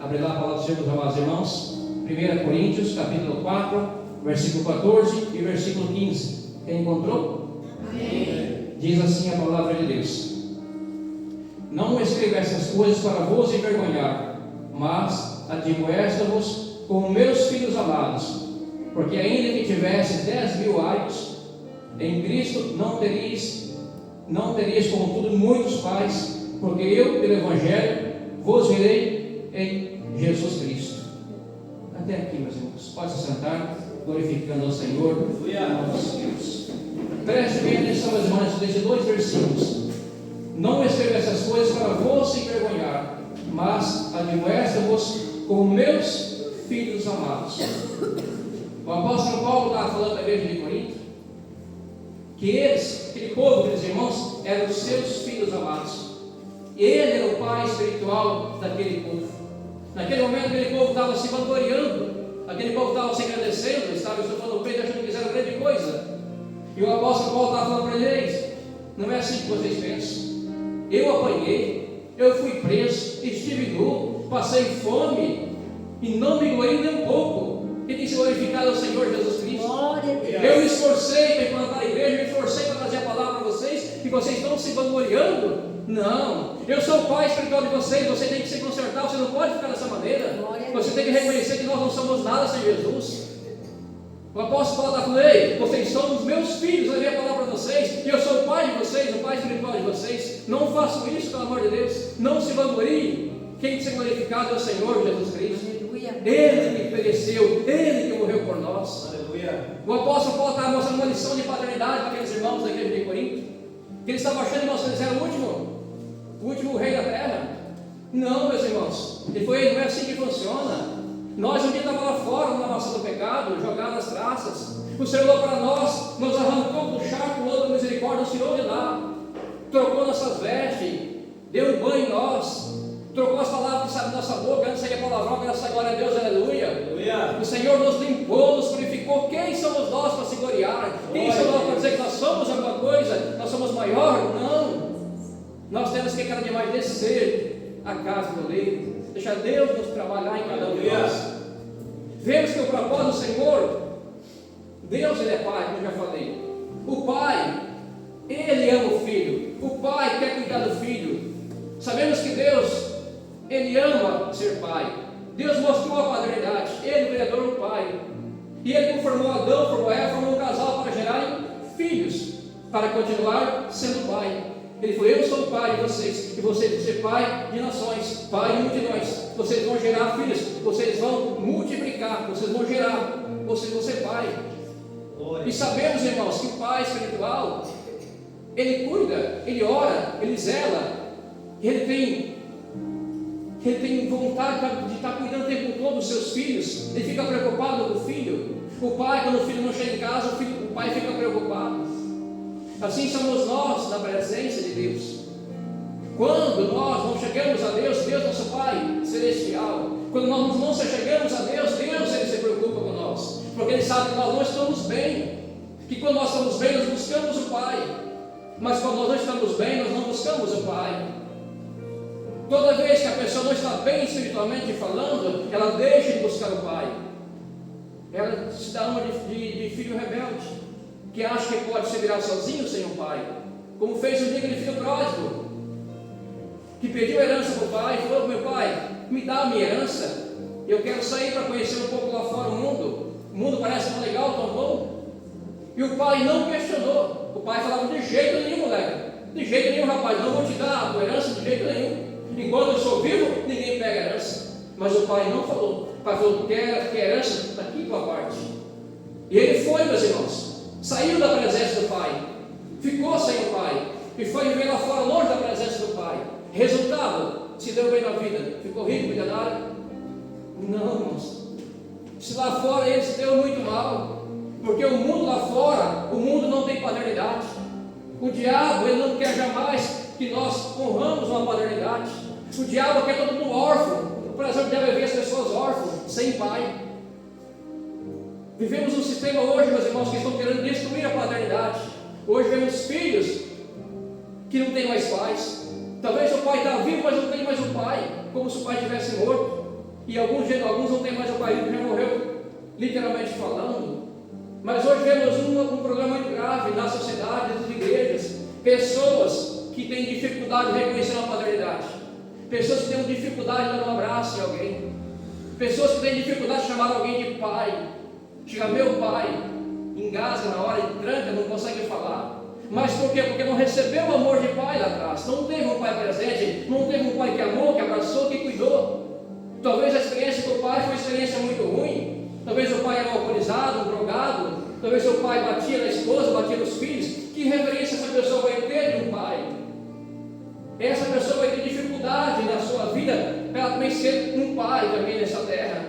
Abre lá a palavra do Senhor, meus amados irmãos. 1 Coríntios, capítulo 4, versículo 14 e versículo 15. Quem encontrou? Amém. Diz assim a palavra de Deus: Não escrevo essas coisas para vos envergonhar, mas admoesto-vos como meus filhos amados, porque ainda que tivesse 10.000 anos, em Cristo não terias contudo muitos pais, porque eu, pelo Evangelho, vos verei em Jesus Cristo. Até aqui, meus irmãos. Pode se sentar, glorificando ao Senhor, nosso Deus. Preste bem atenção, meus irmãos, desses 2 versículos. Não escrevo essas coisas para vos envergonhar, mas admoesto-vos como meus filhos amados. O apóstolo Paulo estava falando da igreja de Corinto, que eles, aquele povo, aqueles irmãos, eram os seus filhos amados. Ele era o pai espiritual daquele povo. Naquele momento, aquele povo estava se vangloriando, aquele povo estava se agradecendo, estava estufando o peito, achando que fizeram grande coisa. E o apóstolo Paulo estava falando para eles: não é assim que vocês pensam. Eu apanhei, eu fui preso, estive nu, passei fome e não me gloriei nem um pouco. Quem tem se glorificado é o Senhor Jesus Cristo. Eu me esforcei para implantar a igreja, me esforcei para trazer a palavra para vocês, e vocês estão se vangloriando? Não, eu sou o pai espiritual de vocês. Você tem que se consertar, você não pode ficar dessa maneira. Você tem que reconhecer que nós não somos nada sem Jesus. O apóstolo Paulo está falando: ei, vocês são os meus filhos, eu levei a palavra para vocês, e eu sou o pai de vocês, o pai espiritual de vocês. Não façam isso, pelo amor de Deus. Não se vangloriem. Quem tem que ser glorificado é o Senhor Jesus Cristo. Ele que pereceu, Ele que morreu por nós. Aleluia. O apóstolo Paulo estava mostrando uma lição de paternidade para aqueles irmãos da igreja de Corinto, que eles estavam achando, irmãos, que eles eram o último rei da terra. Não, meus irmãos, não é assim que funciona. Nós um dia estávamos lá fora, na maçã do pecado, jogados nas traças. O Senhor olhou para nós, nos arrancou do charco, o lodo da misericórdia, nos tirou de lá, trocou nossas vestes, deu um banho em nós, trocou as palavras que saem da nossa boca, antes saía palavrão, agora sai glória a Deus, aleluia. Aleluia. O Senhor nos limpou, nos purificou. Quem somos nós para se gloriar? Quem somos nós para dizer que nós somos alguma coisa? Nós somos maior? Não. Nós temos que cada dia mais descer a casa do leito, deixar Deus nos trabalhar em cada um de nós. Vemos que o propósito do Senhor, Deus, Ele é Pai, como eu já falei. O Pai, Ele ama o Filho. O Pai quer cuidar do Filho. Sabemos que Deus, Ele ama ser Pai. Deus mostrou a paternidade. Ele, o Criador, o Pai. E Ele conformou Adão, formou Eva, formou um casal para gerarem filhos, para continuar sendo Pai. Ele falou: eu sou o Pai de vocês, e vocês vão ser Pai de nações, Pai de multidões. Vocês vão gerar filhos, vocês vão multiplicar, vocês vão gerar, vocês vão ser Pai. E sabemos, irmãos, que o Pai espiritual, Ele cuida, Ele ora, Ele zela, Ele tem vontade de estar cuidando o tempo todo dos seus filhos. Ele fica preocupado com o filho. O pai, quando o filho não chega em casa, o pai fica preocupado. Assim somos nós na presença de Deus. Quando nós não chegamos a Deus, Deus nosso Pai celestial, quando nós não se chegamos a Deus, Deus Ele se preocupa com nós, porque Ele sabe que nós não estamos bem, que quando nós estamos bem, nós buscamos o Pai, mas quando nós não estamos bem, nós não buscamos o Pai. Toda vez que a pessoa não está bem espiritualmente falando, ela deixa de buscar o Pai. Ela se dá uma de filho rebelde, que acha que pode se virar sozinho sem o Pai, como fez o dia aquele filho pródigo, que pediu herança para o pai e falou: meu pai, me dá a minha herança, eu quero sair para conhecer um pouco lá fora o mundo parece tão legal, tão bom. E o pai não questionou. O pai falava: de jeito nenhum, moleque, de jeito nenhum, rapaz, não vou te dar a tua herança de jeito nenhum. Enquanto eu sou vivo, ninguém pega herança. Mas o pai não falou. O pai falou: quer herança? Está aqui tua parte. E ele foi, meus irmãos, saiu da presença do pai, ficou sem o pai, e foi viver lá fora, longe da presença do pai. Resultado, se deu bem na vida, ficou rico, milionário? Não, irmãos. Se lá fora ele se deu muito mal, porque o mundo lá fora, o mundo não tem paternidade. O diabo, ele não quer jamais que nós honramos uma paternidade. O diabo quer todo mundo órfão. O prazer deve ver as pessoas órfãs, sem pai. Vivemos um sistema hoje, meus irmãos, que estão querendo destruir a paternidade. Hoje vemos filhos que não têm mais pais. Talvez o pai está vivo, mas não tem mais um pai, como se o pai tivesse morto. E alguns não têm mais o pai vivo, já morreu, literalmente falando. Mas hoje vemos um problema muito grave na sociedade, nas igrejas. Pessoas que têm dificuldade de reconhecer a paternidade. Pessoas que têm dificuldade de dar um abraço em alguém. Pessoas que têm dificuldade de chamar alguém de pai. Chega meu pai, engasga na hora e tranca, não consegue falar. Mas por quê? Porque não recebeu o amor de pai lá atrás. Não teve um pai presente, não teve um pai que amou, que abraçou, que cuidou. Talvez a experiência do pai foi uma experiência muito ruim. Talvez o pai era alcoolizado, um drogado. Talvez o pai batia na esposa, batia nos filhos. Que reverência essa pessoa vai ter de um pai? Essa pessoa vai ter dificuldade na sua vida para ela também ser um pai também nessa terra,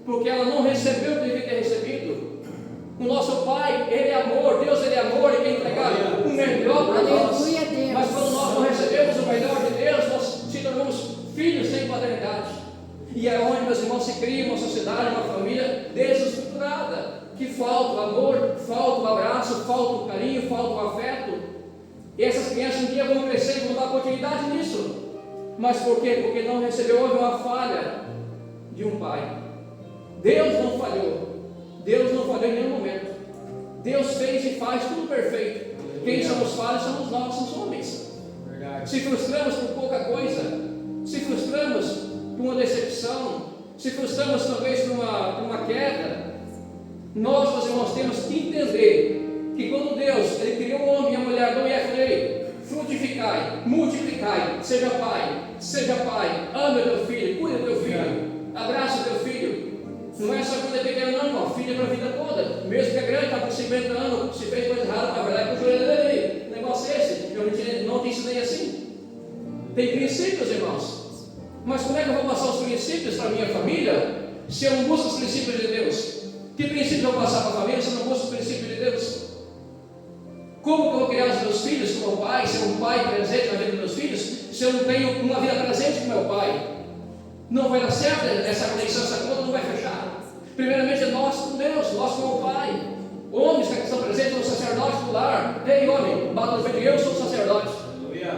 porque ela não recebeu o que devia ter recebido. O nosso Pai, Ele é amor, Deus Ele é amor, Ele quer entregar o melhor para nós. Mas quando nós não recebemos o melhor de Deus, nós se tornamos filhos sem paternidade. E é onde, meus irmãos, se cria uma sociedade, uma família desestruturada, que falta o amor, falta o abraço, falta o carinho, falta o afeto. E essas crianças um dia vão crescer e vão dar continuidade nisso. Mas por quê? Porque não recebeu, houve uma falha de um pai. Deus não falhou. Deus não falhou em nenhum momento. Deus fez e faz tudo perfeito. Quem somos falhos somos nós, somos homens. Verdade. Se frustramos por pouca coisa, se frustramos por uma decepção, se frustramos talvez por uma queda, nós, meus irmãos, temos que entender que quando Deus Ele criou o homem e a mulher, não é falei, frutificai, multiplicai, seja pai, ame o teu filho, cuida do teu filho, abraça o teu filho. Não é só quando é pequeno, não, irmão. Filho é para a vida toda. Mesmo que é grande, está com 50 anos, se fez coisa errada, na verdade, com o joelho dele. Que negócio é esse? Eu não te ensinei assim. Tem princípios, irmãos. Mas como é que eu vou passar os princípios para a minha família se eu não busco os princípios de Deus? Que princípios eu vou passar para a família se eu não busco os princípios de Deus? Como que eu vou criar os meus filhos como pai, ser um pai presente na vida dos meus filhos, se eu não tenho uma vida presente com meu pai? Não vai dar certo essa conexão, essa conta não vai fechar. Primeiramente, nós com Deus, nós com o Pai. Homens que estão presentes no sacerdote do lar. Ei, homem, bata no peito, eu sou o sacerdote.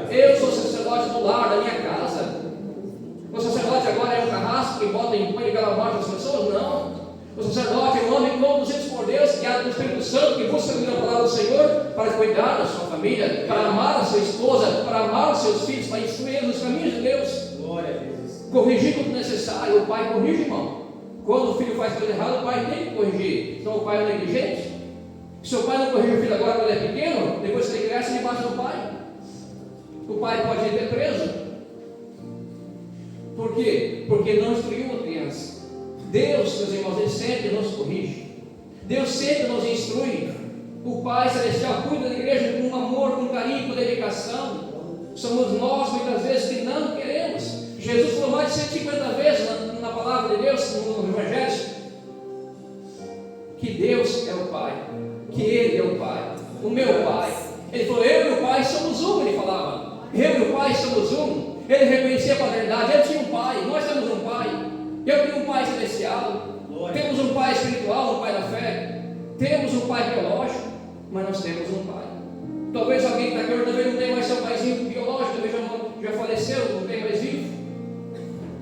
Eu sou o sacerdote do lar, da minha casa. O sacerdote agora é um carrasco que bota em põe pela morte das pessoas? Não. O sacerdote é um homem conduzido por Deus, guiado pelo Espírito Santo, que busca a palavra do Senhor para cuidar da sua família, para amar a sua esposa, para amar os seus filhos, para instruir nos caminhos de Deus. Glória a Deus. Corrigir quando necessário. O pai corrige, irmão. Quando o filho faz coisa errada, o pai tem que corrigir. Então o pai é negligente. Se o pai não corrige o filho agora quando ele é pequeno, depois que ele cresce, ele bate no pai. O pai pode ir preso. Por quê? Porque não instruiu a criança. Deus, meus irmãos, Ele sempre nos corrige. Deus sempre nos instrui. O Pai Celestial cuida da igreja com amor, com carinho, com dedicação. Somos nós, muitas vezes, que não queremos. Jesus falou mais de 150 vezes na palavra de Deus, no Evangelho, que Deus é o Pai, que Ele é o Pai, o meu Pai. Ele falou, eu e o Pai somos um, ele falava. Eu e o Pai somos um. Ele reconhecia a paternidade, ele tinha um Pai, nós temos um Pai. Eu tenho um Pai celestial, temos um Pai espiritual, um Pai da fé, temos um Pai biológico, mas nós temos um Pai. Talvez alguém que está aqui hoje talvez não tenha mais seu paizinho biológico, talvez já faleceu, não tem mais vivo.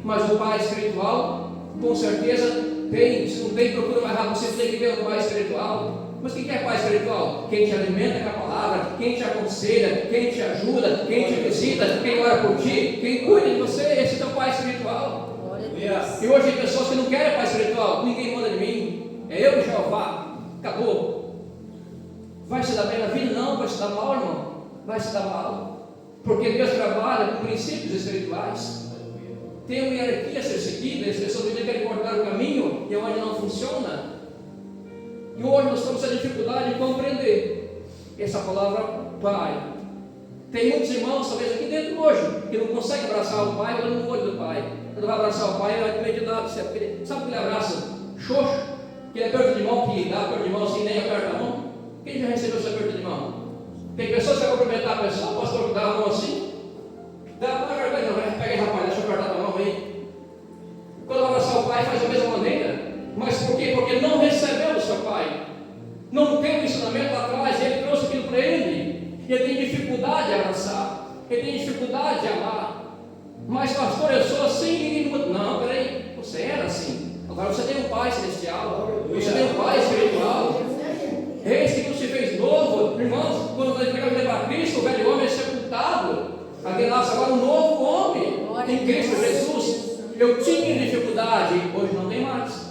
Mas o pai espiritual, com certeza, tem. Se não tem, procura mais rápido. Você tem que ter um pai espiritual. Mas quem é pai espiritual? Quem te alimenta com a palavra, quem te aconselha, quem te ajuda, quem te visita, quem ora por ti, quem cuida de você. Esse é o teu pai espiritual. E hoje tem pessoas que não querem pai espiritual. Ninguém manda de mim. É eu e Jeová. Acabou. Vai se dar bem na vida? Não. Vai se dar mal, irmão? Vai se dar mal. Porque Deus trabalha com princípios espirituais. Tem uma hierarquia a ser seguida, as pessoas querem cortar o caminho e onde não funciona. E hoje nós estamos com a dificuldade de compreender essa palavra Pai. Tem muitos irmãos, talvez aqui dentro hoje, que não conseguem abraçar o Pai, olhando no olho do Pai. Quando vai abraçar o Pai, vai comer de lado. Sabe aquele abraço xoxo? Aquele aperto de mão que dá aperto de mão assim, nem aperta a mão? Quem já recebeu esse aperto de mão? Tem pessoas que vão cumprimentar a pessoa, o pastor que dá a mão assim. Dá uma vergonha, não, pega aí, rapaz, deixa eu apertar a mão aí. Quando vai abraçar o Pai, faz da mesma maneira. Mas por quê? Porque não recebeu o seu Pai. Não tem o ensinamento lá atrás, ele trouxe aquilo para ele. E ele tem dificuldade de abraçar. Ele tem dificuldade de amar. Mas pastor, eu sou assim. Não, peraí, você era espiritual. Você tem um pai espiritual. Eis que tu se fez novo, irmãos. Quando nós pegamos para Cristo, o velho homem é sepultado. Aqui nasce agora um novo homem em Cristo Jesus. Eu tinha dificuldade, hoje não tem mais.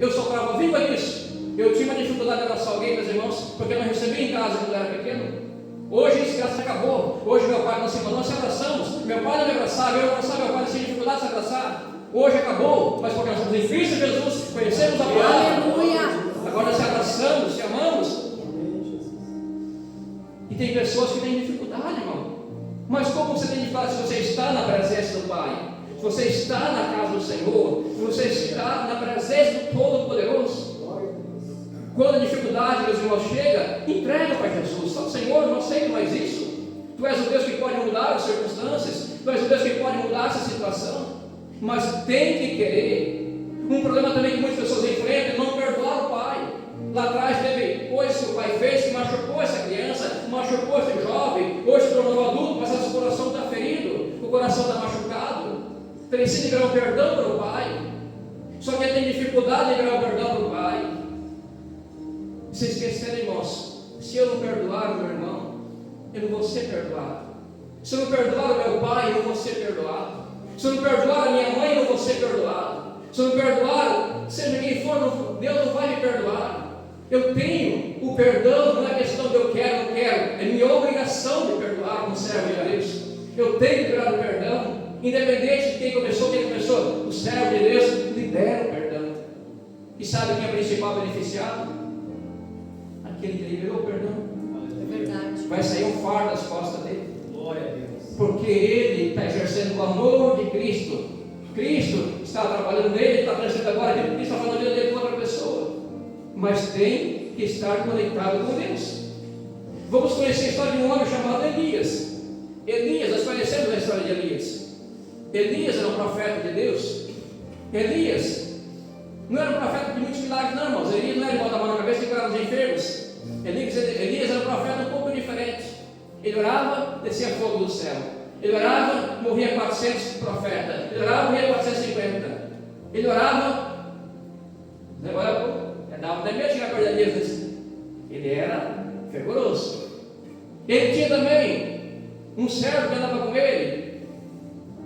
Eu sou prova viva disso. Eu tinha uma dificuldade de abraçar alguém, meus irmãos, porque eu não recebia em casa quando eu era pequeno. Hoje isso já se acabou. Hoje meu pai não se falou, nós se abraçamos. Meu pai não me abraçava, eu abraçava meu pai, não tinha dificuldade de se abraçar. Hoje acabou, mas porque nós somos em Cristo Jesus, conhecemos a palavra. Agora nós se abraçamos, se amamos. E tem pessoas que têm dificuldade, irmão. Mas como você tem dificuldade se você está na presença do Pai? Se você está na casa do Senhor? Se você está na presença do Todo-Poderoso? Quando a dificuldade, meus irmãos, chega, entrega para Jesus. Fala, Senhor, não sei mais isso. Tu és o Deus que pode mudar as circunstâncias. Tu és o Deus que pode mudar essa situação. Mas tem que querer. Um problema também que muitas pessoas enfrentam é não perdoar o pai. Lá atrás teve coisas que o pai fez que machucou essa criança, machucou esse jovem. Hoje se tornou adulto, mas esse coração está ferido, o coração está machucado. Precisa liberar o perdão para o pai. Só que ele tem dificuldade de liberar o perdão para o pai. Se esqueceram, irmãos, se eu não perdoar o meu irmão, eu não vou ser perdoado. Se eu não perdoar o meu pai, eu não vou ser perdoado. Se eu não perdoar a minha mãe, eu não vou ser perdoado. Se eu não perdoar, seja quem for, Deus não vai me perdoar. Eu tenho o perdão, não é questão de eu quero, não quero. É minha obrigação de perdoar como servo de Deus. Eu tenho que liberar o perdão. Independente de quem começou, o servo de Deus libera o perdão. E sabe quem é o principal beneficiado? Aquele que liberou o perdão. É verdade. Vai sair um fardo das costas dele. Glória a Deus. Porque ele está exercendo o amor de Cristo. Cristo está trabalhando nele, está transferindo agora, Cristo está falando dele com outra pessoa. Mas tem que estar conectado com Deus. Vamos conhecer a história de um homem chamado Elias. Elias, nós conhecemos a história de Elias. Elias era um profeta de Deus. Elias não era um profeta de muitos milagres, não, irmãos. Elias não era de botar a mão na cabeça e curar os enfermos. Elias era um profeta um pouco diferente. Ele orava, descia fogo do céu. Ele orava, morria 400 profetas. Ele orava, morria 450. Ele orava, agora dava até medo de chegar perto de Elias. Ele era fervoroso. Ele tinha também um servo que andava com ele,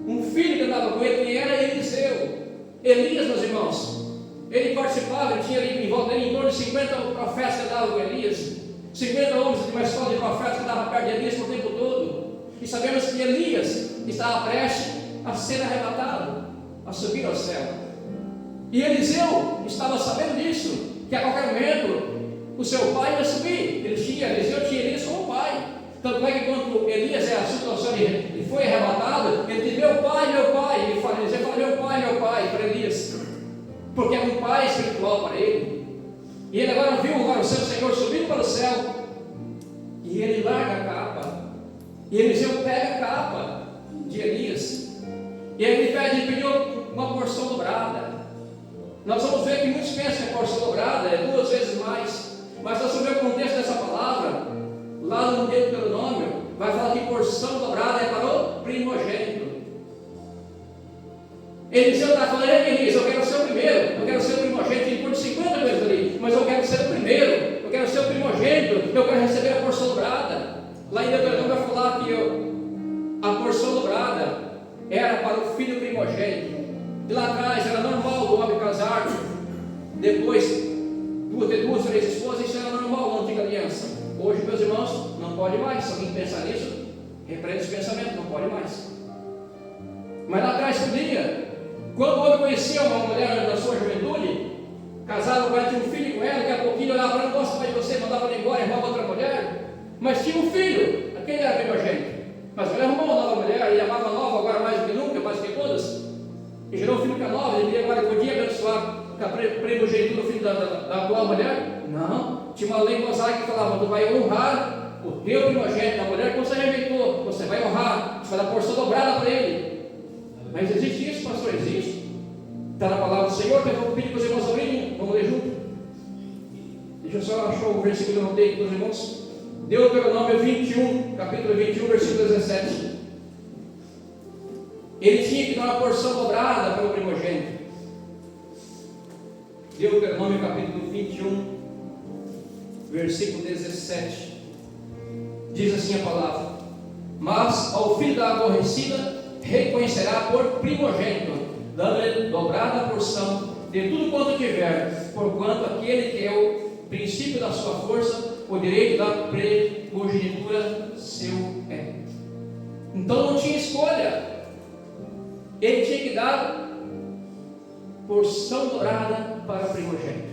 um filho que andava com ele, que era Eliseu. Elias, meus irmãos, ele participava, ele tinha ali em volta dele em torno de 50 profetas que andavam com Elias, 50 homens de uma escola de profetas que andavam perto de Elias o tempo todo. E sabemos que Elias estava prestes a ser arrebatado, a subir ao céu. E Eliseu estava sabendo disso, que a qualquer momento o seu pai ia subir. Eliseu tinha Elias como pai. Tanto é que quando Elias é a situação e foi arrebatado, ele disse: meu pai, ele fala, Eliseu fala, meu pai, para Elias, porque é um pai espiritual para ele. E ele agora viu o seu Senhor subindo para o céu, e ele larga a capa, e Eliseu pega a capa de Elias, e ele pediu uma porção dobrada. Nós vamos ver que muitos pensam que a porção dobrada é 2 vezes mais, mas nós vamos ver o contexto dessa palavra. Lá no Deuteronômio vai falar que porção dobrada é para o primogênito. Eliseu está falando: Elias, eu quero ser o primeiro, eu quero ser o primogênito. Tem por 50 vezes ali, mas eu quero ser o primeiro, eu quero ser o primogênito, eu quero receber a porção dobrada. Lá em Deuteronômio vai falar que a porção dobrada era para o filho primogênito. E lá atrás era normal do homem casar, depois ter 2, 3 esposas, isso era normal na antiga aliança. Hoje, meus irmãos, não pode mais. Se alguém pensar nisso, repreende esse pensamento, não pode mais. Mas lá atrás podia. Quando o homem conhecia uma mulher da sua juventude, casava com ela, tinha um filho com ela, daqui a pouquinho olhava para ela: não gosto mais de você, mandava ela embora, arrumava outra mulher. Mas tinha um filho, aquele era primogênito. Mas ele arrumou uma nova mulher, ele amava a nova agora mais do que nunca, mais do que todas. E gerou um filho com a nova, ele agora podia abençoar a primogenitura do filho da atual mulher? Não. Tinha uma lei mosaica que falava: tu vai honrar o teu primogênito, da mulher que você rejeitou, você vai honrar, você vai dar porção dobrada para ele. Mas existe isso, pastor? Existe. Está na palavra do Senhor, que eu vou pedir para os irmãos abrirem, vamos ler junto. Deixa eu só achar o versículo que eu notei aqui para os irmãos. Deuteronômio 21, capítulo 21, versículo 17. Ele tinha que dar uma porção dobrada para o primogênito. Deuteronômio capítulo 21, versículo 17. Diz assim a palavra: mas ao filho da aborrecida reconhecerá por primogênito, dando-lhe dobrada porção de tudo quanto tiver, porquanto aquele que é o princípio da sua força, o direito da primogenitura seu é. Então não tinha escolha, ele tinha que dar porção dobrada para o primogênito.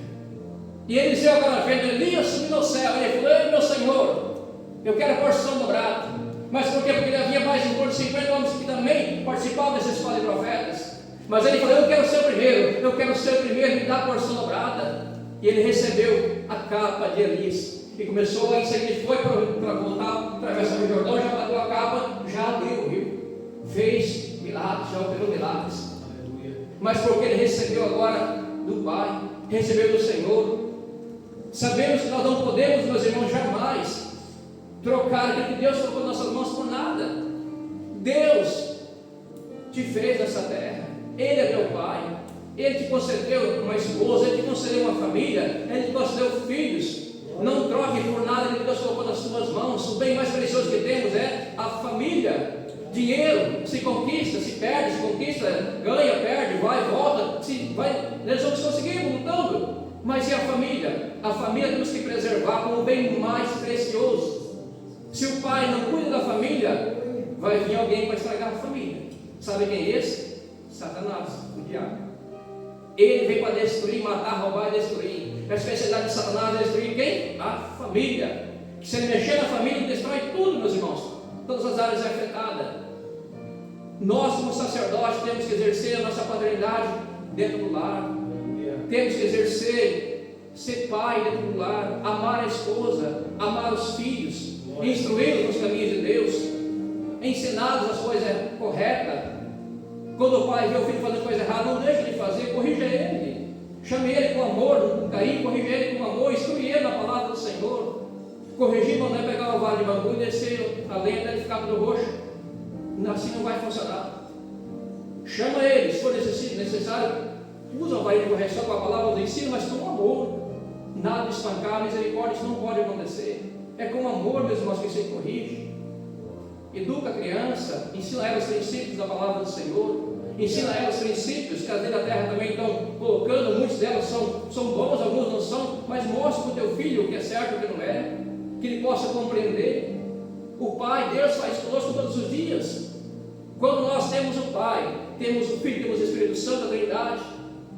E Eliseu agora vendo Elias subindo ao céu, ele falou: meu Senhor, eu quero a porção dobrada. Mas por quê? Porque havia mais em torno de 50 homens que também participavam dessa escola de profetas. Mas ele falou: eu quero ser o primeiro, eu quero ser o primeiro, me dá a porção dobrada. E ele recebeu a capa de Elias e começou a seguir, foi para voltar, atravessar o Jordão, já bateu a capa, já abriu o rio, fez milagres, já operou milagres. Mas porque ele recebeu agora do Pai, recebeu do Senhor. Sabemos que nós não podemos, meus irmãos, jamais trocar aquilo que Deus colocou nas nossas mãos por nada. Deus te fez nessa terra, Ele é teu Pai, Ele te concedeu uma esposa, Ele te concedeu uma família, Ele te concedeu filhos. Não troque por nada que Deus colocou nas suas mãos. O bem mais precioso que temos é a família. Dinheiro se conquista, se perde, se conquista, ganha, perde, vai, volta, se vai, nós vamos conseguir lutando. Mas e a família? A família temos que preservar como o bem mais precioso. Se o pai não cuida da família, vai vir alguém para estragar a família. Sabe quem é esse? Satanás, o diabo. Ele vem para destruir, matar, roubar e destruir. A especialidade de Satanás é destruir quem? A família. Se ele mexer na família, ele destrói tudo, meus irmãos. Todas as áreas afetadas. Nós, como sacerdotes, temos que exercer a nossa paternidade dentro do lar. Temos que exercer, ser pai dentro do lar, amar a esposa, amar os filhos, instruí-los nos caminhos de Deus, ensiná-los as coisas corretas. Quando o pai vê o filho fazendo coisa errada, não deixe de fazer, corrija ele. Chame ele com amor, com carinho, corrija ele com amor, instrui ele na palavra do Senhor. Corrigir não é pegar o vale de bambu e descer a lenha até ele ficar todo roxo. Assim não vai funcionar. Chama ele, se for necessário, usa a varinha de correção com a palavra do ensino, mas com amor. Nada de espancar, misericórdia, isso não pode acontecer. É com amor, meus irmãos, que você corrige. Educa a criança, ensina ela os princípios da palavra do Senhor. Ensina ela os princípios que as leis da terra também estão colocando. Muitos delas são bons, alguns não são. Mas mostre para o teu filho o que é certo e o que não é, que ele possa compreender. O Pai, Deus faz conosco todos os dias. Quando nós temos o Pai, temos o Filho, temos o Espírito Santo, a Trindade.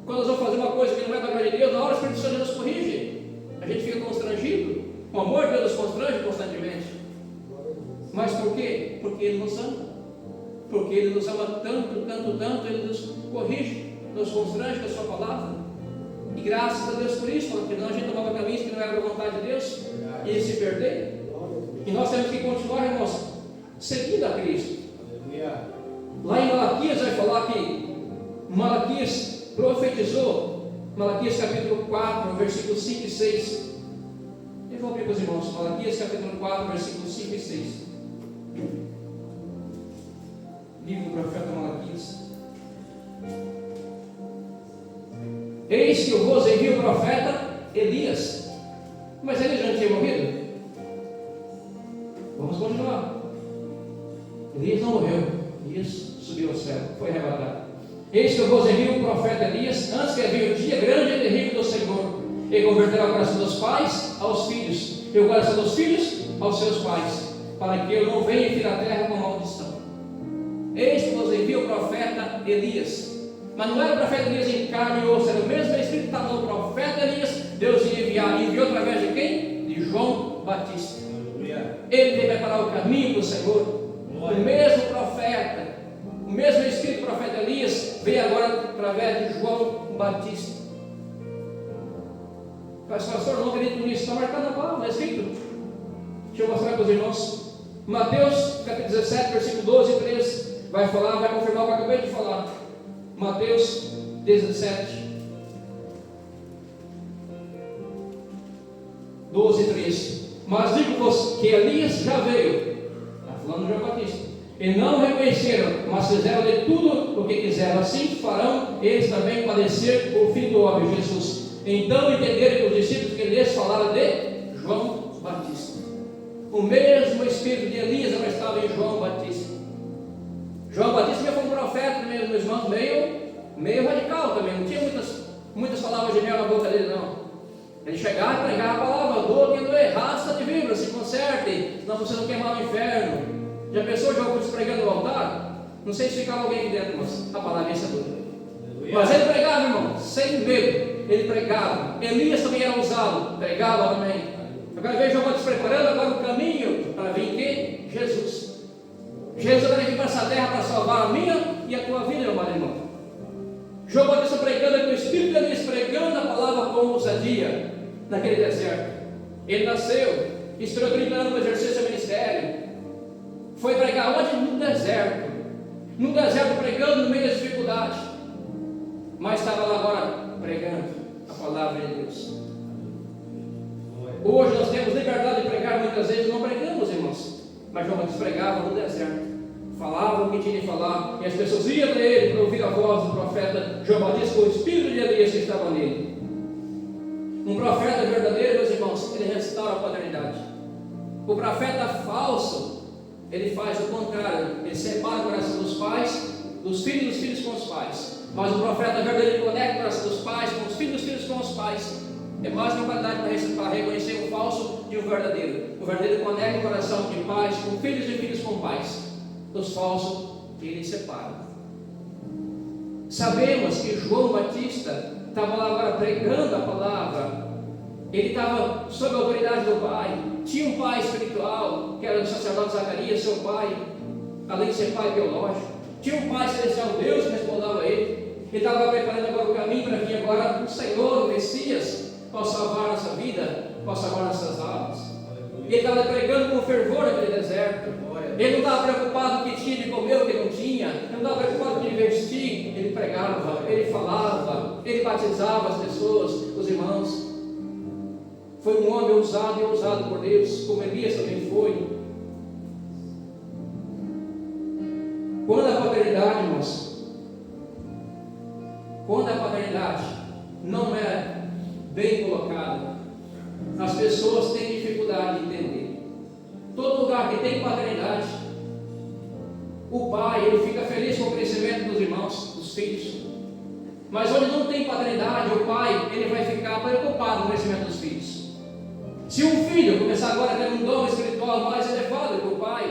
Quando nós vamos fazer uma coisa que não é da glória de Deus, na hora o Espírito Santo nos corrige. A gente fica constrangido. O amor de Deus nos constrange constantemente. Mas por quê? Porque Ele nos ama. Porque Ele nos ama tanto, tanto, tanto, Ele nos corrige, nos constrange com a Sua palavra. E graças a Deus por isso, porque senão a gente tomava caminhos que não eram da vontade de Deus e Ele se perder. E nós temos que continuar, irmãos, seguindo a Cristo. Lá em Malaquias vai falar que Malaquias profetizou, Malaquias capítulo 4, versículos 5 e 6. Eu vou abrir para os irmãos, Malaquias capítulo 4, versículos 5 e 6. Livro do profeta Malaquias. Eis que eu vos envio o profeta Elias. Mas ele já tinha morrido? Vamos continuar. Elias não morreu. Elias subiu ao céu, foi arrebatado. Eis que eu vos envio o profeta Elias, antes que venha o dia grande e terrível do Senhor, e converterá o coração dos pais aos filhos, e o coração dos filhos aos seus pais, para que eu não venha e fira a terra com maldição. Eis que vos envio o profeta Elias. Mas não era o profeta Elias em carne e osso, era o mesmo Espírito que estava no profeta Elias. Deus ia enviar, enviou através de quem? De João Batista. Ele veio preparar o caminho do Senhor. O mesmo profeta, o mesmo Espírito do profeta Elias veio agora através de João Batista. Pastor, não acredito nisso, está marcado na palavra, é escrito. Deixa eu mostrar para os irmãos. Mateus capítulo 17, versículo 12 e 13 vai falar, vai confirmar o que eu acabei de falar. Mateus 17, 12 e 13. Mas digo-vos que Elias já veio, está falando de João Batista, e não reconheceram, mas fizeram de tudo o que quiseram. Assim farão eles também padecer o Filho do homem, Jesus. Então entenderam que os discípulos que lhes falaram de João Batista. O mesmo espírito de Elias agora estava em João Batista. João Batista já foi um profeta, meus irmãos, meio radical também. Não tinha muitas palavras de mel na boca dele, não. Ele chegava e pregava a palavra: doa quem doer, raça de vibra, se conserte, senão você não queimar no inferno. Já pensou João Batista pregando no altar? Não sei se ficava alguém aqui dentro, mas a palavra é essa dura. Mas ele pregava, irmão, sem medo. Ele pregava. Elias também era usado, pregava também. Agora veja João Batista preparando agora o caminho para vir quem? Jesus. Jesus agora veio para essa terra para salvar a minha e a tua vida, meu amado irmão. João Batista pregando com o Espírito de Elias, pregando a palavra com ousadia naquele deserto. Ele nasceu, esperou 30 anos para exercer seu ministério. Foi pregar onde? No deserto. No deserto pregando no meio das dificuldades. Mas estava lá agora pregando a palavra de Deus. Hoje nós temos liberdade de pregar, muitas vezes não pregamos, irmãos. Mas João Batista pregava no deserto. Falava o que tinha de falar, e as pessoas iam para ele para ouvir a voz do profeta João Batista com o espírito de Elias que estava nele. Um profeta verdadeiro, meus irmãos, ele restaura a paternidade. O profeta falso, ele faz o contrário, ele separa o coração dos pais, dos filhos com os pais. Mas o profeta verdadeiro, ele conecta o coração dos pais com os filhos com os pais. É mais uma qualidade para reconhecer o falso de um verdadeiro. O verdadeiro conecta o coração de pais com filhos e filhos com pais. Dos falsos, ele separa. Sabemos que João Batista estava lá agora pregando a palavra. Ele estava sob a autoridade do pai. Tinha um pai espiritual, que era o sacerdote Zacarias, seu pai, além de ser pai biológico. Tinha um pai celestial, Deus, que respondava a ele. Ele estava preparando agora o caminho para vir agora o Senhor, o Messias, para salvar nossa vida, para salvar nossas almas. Ele estava pregando com fervor naquele deserto. Ele não estava preocupado com o que tinha de comer, o que não tinha. Ele não estava preocupado com o que vestir. Ele pregava, ele falava, ele batizava as pessoas, os irmãos. Foi um homem ousado e ousado por Deus, como Elias também foi. Quando a paternidade, irmãos, quando a paternidade não é bem colocada, as pessoas têm dificuldade de entender. Todo lugar que tem paternidade, o pai, ele fica feliz com o crescimento dos irmãos, dos filhos. Mas onde não tem paternidade, o pai, ele vai ficar preocupado com o crescimento dos filhos. Se um filho começar agora a ter um dom espiritual mais elevado que o pai,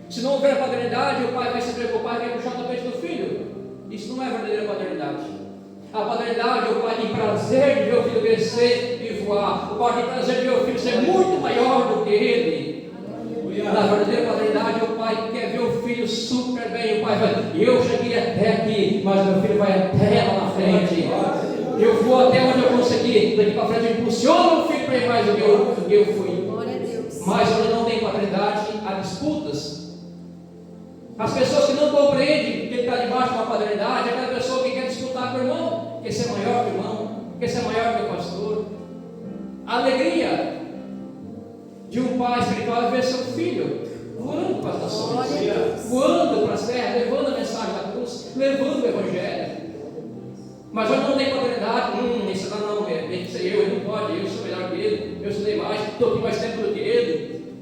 se não houver paternidade, o pai vai se preocupar e vai puxar o tapete do filho. Isso não é verdadeira paternidade. A paternidade, o pai tem prazer de ver o filho crescer e voar. O pai tem prazer de ver o filho ser muito maior do que ele. Na verdadeira paternidade, o pai quer ver o filho super bem. O pai vai, eu cheguei até aqui, mas meu filho vai até lá na frente. Eu vou até onde eu consegui. Daqui para frente eu impulsiono o filho para ir mais do que eu fui. Mas onde não tem paternidade, há disputas. As pessoas que não compreendem que ele está debaixo de uma paternidade, é aquela pessoa que quer disputar com o irmão, quer ser maior que o irmão, quer ser maior que o pastor. A alegria de um pai espiritual é ver seu filho voando para as nações, voando para as terras, levando a mensagem da cruz, levando o evangelho. Mas onde não tem paternidade, isso não, tem que ser eu, ele não pode, eu sou melhor que ele, eu estudei mais, estou aqui mais tempo do que ele.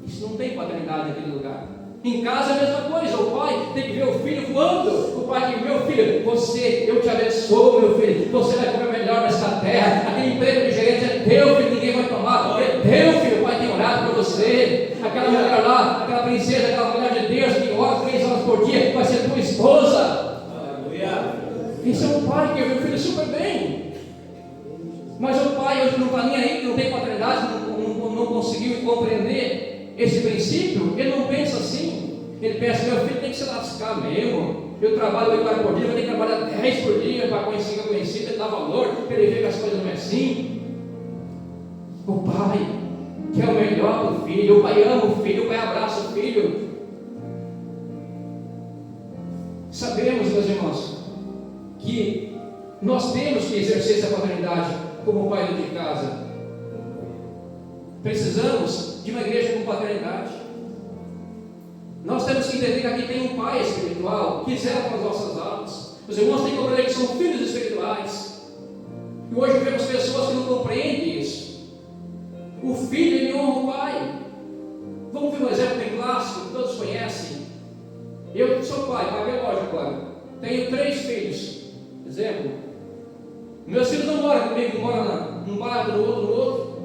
Isso não tem paternidade naquele lugar. Em casa é a mesma coisa, o pai tem que ver o filho voando, o pai tem que ver o filho, você, eu te abençoo, meu filho, você vai comer melhor nesta terra, aquele emprego de gerente é teu, filho, ninguém vai tomar, é teu, filho, o pai tem orado por você, aquela mulher lá, aquela princesa, aquela mulher de Deus que ora 3 horas por dia, vai ser tua esposa. Esse é um pai que vê o filho super bem. Mas o pai hoje não está nem aí, não tem paternidade, não conseguiu compreender esse princípio. Ele não pensa assim. Ele pensa, meu filho tem que se lascar mesmo. Eu trabalho 8 horas por dia, eu tenho que trabalhar 10 por dia para ficar conhecido, ele dá valor, para ele ver que as coisas não é assim. O pai quer o melhor para o filho, o pai ama o filho, o pai abraça o filho. Sabemos, meus irmãos, que nós temos que exercer essa paternidade como pai dentro de casa. Precisamos de uma igreja com paternidade. Nós temos que entender que aqui tem um pai espiritual que zela para as nossas almas. Os irmãos têm que compreender que são filhos espirituais. E hoje vemos pessoas que não compreendem isso. O filho, ele honra o pai. Vamos ver um exemplo bem clássico, que todos conhecem. Eu sou pai biológico agora. Tenho 3 filhos. Exemplo. Meus filhos não moram comigo, moram num bairro, no outro.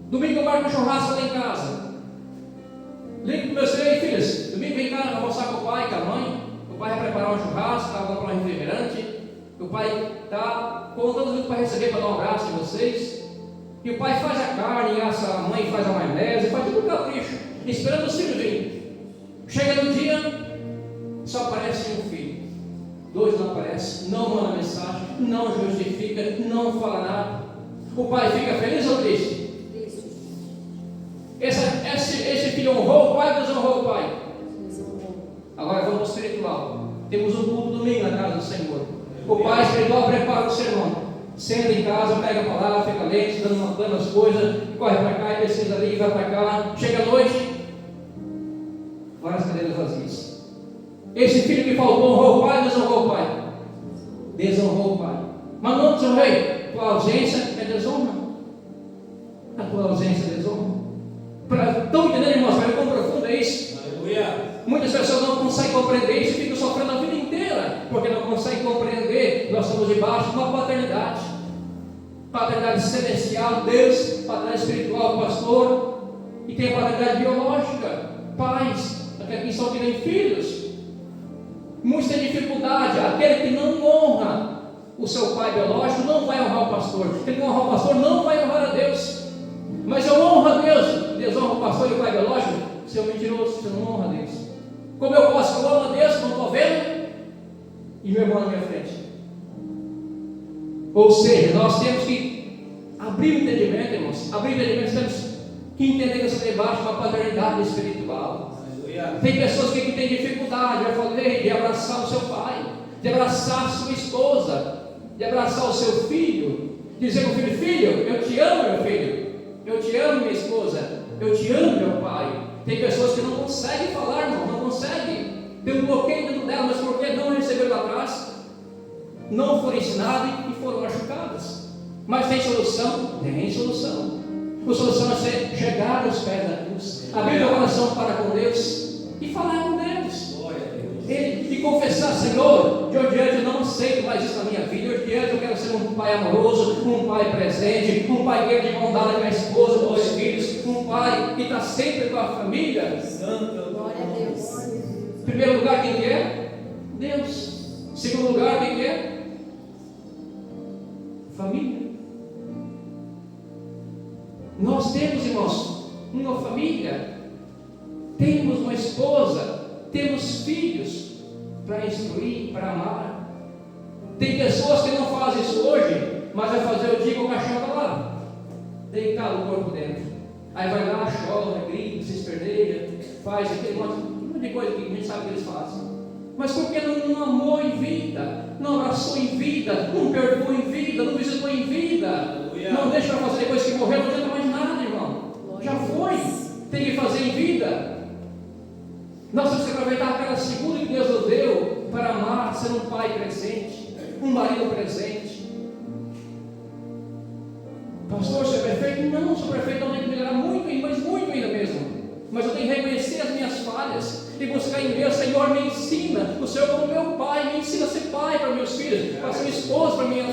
Domingo eu marco um churrasco lá em casa. Ligo para meus 3 filhos. Domingo vem cá almoçar com o pai, com a mãe. O pai vai preparar um churrasco, vai comprar um refrigerante. O pai está contando para receber, para dar um abraço de vocês. E o pai faz a carne, assa, a mãe faz a maionese, faz tudo capricho, esperando os filhos virem. Chega no dia, só aparece um filho. 2 não aparecem, não manda mensagem, não justifica, não fala nada. O pai fica feliz ou triste? Esse filho honrou o pai ou desonrou o pai? Agora vamos ao espiritual. Temos um culto domingo na casa do Senhor. O pai espiritual prepara o sermão. Senta em casa, pega a palavra, fica lento, dando as coisas, corre para cá e pesquisa ali, vai para cá. Chega à noite, várias cadeiras vazias. Esse filho que faltou honrou o pai ou desonrou o pai? Desonrou o pai. Mas não desonrei. Tua ausência é desonra. A tua ausência é desonra. Estão entendendo, irmãos? Mas quão profundo é isso? Aleluia. Muitas pessoas não conseguem compreender isso e ficam sofrendo a vida inteira, porque não conseguem compreender que nós estamos debaixo de uma paternidade. Paternidade celestial, Deus, paternidade espiritual, pastor, e tem a paternidade biológica, pais, aqui são que nem filhos. Muitos têm dificuldade. Aquele que não honra o seu pai biológico não vai honrar o pastor. Aquele que não honra o pastor não vai honrar a Deus. Mas eu honro a Deus, desonra o pastor e o pai biológico. Seu mentiroso, você não honra a Deus. Como eu posso? Eu amo a Deus, não estou vendo, e meu irmão na minha frente. Ou seja, nós temos que abrir o entendimento, irmãos. Abrir o entendimento, temos que entender que estamos debaixo de uma paternidade espiritual. Tem pessoas que têm dificuldade, eu falei, de abraçar o seu pai, de abraçar a sua esposa, de abraçar o seu filho, dizer ao filho: filho, eu te amo, meu filho, eu te amo, minha esposa, eu te amo, meu pai. Tem pessoas que não conseguem falar, irmão, não conseguem, tem um bloqueio dentro dela, mas porque não receberam lá atrás, não foram ensinadas e foram machucadas. Mas tem solução? Tem solução. A solução é chegar aos pés da cruz, abrir o coração para com Deus e falar com Deus. E confessar: Senhor, de hoje em diante eu não aceito mais isso na minha vida. De hoje em diante eu quero ser um pai amoroso, um pai presente, um pai que é de mão dada com a esposa, com os filhos, um pai que está sempre com a família. Santo. Glória a Deus. Em primeiro lugar, quem que é? Deus. Em segundo lugar, quem que é? Família. Nós temos, irmãos, uma família, temos uma esposa, temos filhos para instruir, para amar. Tem pessoas que não fazem isso hoje, mas vai fazer o dia que o cachorro está lá, deitado o corpo dentro. Aí vai lá, chora, grita, se esperneia, faz aquele monte de coisa que a gente sabe que eles fazem. Mas porque não amou em vida, não abraçou em vida, não perdoou em vida, não visitou em vida, não deixa para fazer depois que morreu, não adianta mais nada, irmão. Já foi, tem que fazer em vida. Nós temos que aproveitar cada segundo que Deus nos deu para amar, ser um pai presente, um marido presente. Pastor, você é perfeito? Não, sou perfeito, não tenho que melhorar muito, mas muito ainda mesmo. Mas eu tenho que reconhecer as minhas falhas e buscar em Deus. Senhor, me ensina, o Senhor como meu pai, me ensina a ser pai para meus filhos, para ser esposo para minha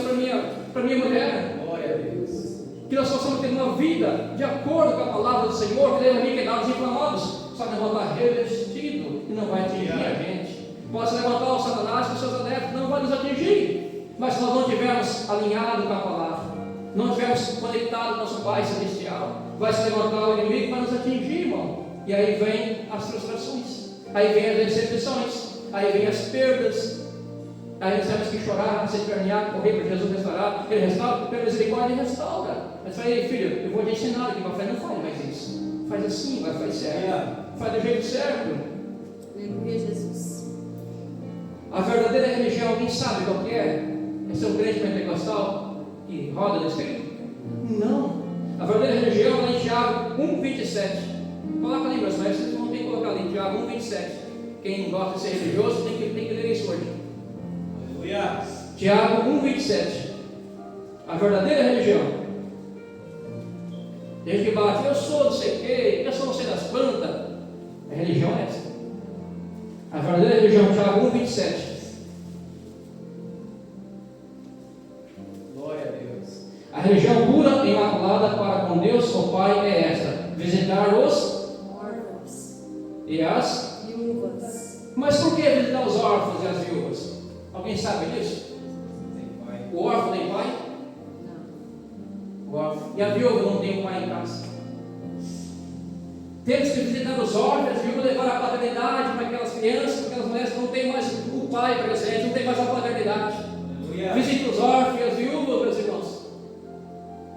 mulher. Glória a Deus. Que nós possamos ter uma vida de acordo com a palavra do Senhor, que devemos liquidar os inflamados, só que não vai estar revestido e não vai atingir a gente. Pode levantar o Satanás com seus adeptos, não vai nos atingir. Mas se nós não estivermos alinhados com a palavra, não estivermos conectados com nosso Pai Celestial, vai se levantar o inimigo para nos atingir, irmão. E aí vem as frustrações, aí vem as decepções, aí vem as perdas. Aí nós temos que chorar, se espernear, correr para Jesus restaurar. Ele restaura, pela misericórdia ele restaura. Mas falei: filho, eu vou te ensinar aqui para frente, não faz mais isso. Faz assim, agora faz certo. Faz do jeito certo. Aleluia, Jesus. A verdadeira religião, alguém sabe qual que é? É ser um crente pentecostal que roda no Espírito? Não. A verdadeira religião está em Tiago 1,27. Coloca ali, meus pais, vocês não tem que colocar ali, Tiago 1,27. Quem gosta de ser religioso tem que ler isso hoje. Aleluia. Tiago 1,27. A A verdadeira religião. Tem gente que bate, eu sou não sei o quê, eu sou não sei das quantas. A religião é essa. A verdadeira religião, Tiago 1,27. Glória a Deus. A religião pura e imaculada para com Deus, o Pai, é esta: visitar os órfãos e as. viúvas. Mas por que visitar os órfãos e as viúvas? Alguém sabe disso? Tem pai. O órfão tem pai? Não. O órfão. E a viúva não tem um pai em casa. Temos que visitar os órfãos, as viúvas, levar a paternidade para aquelas crianças, para aquelas mulheres que não têm mais o pai presente, não tem mais a paternidade. Aleluia. Visite os órfãos e as viúvas, meus irmãos.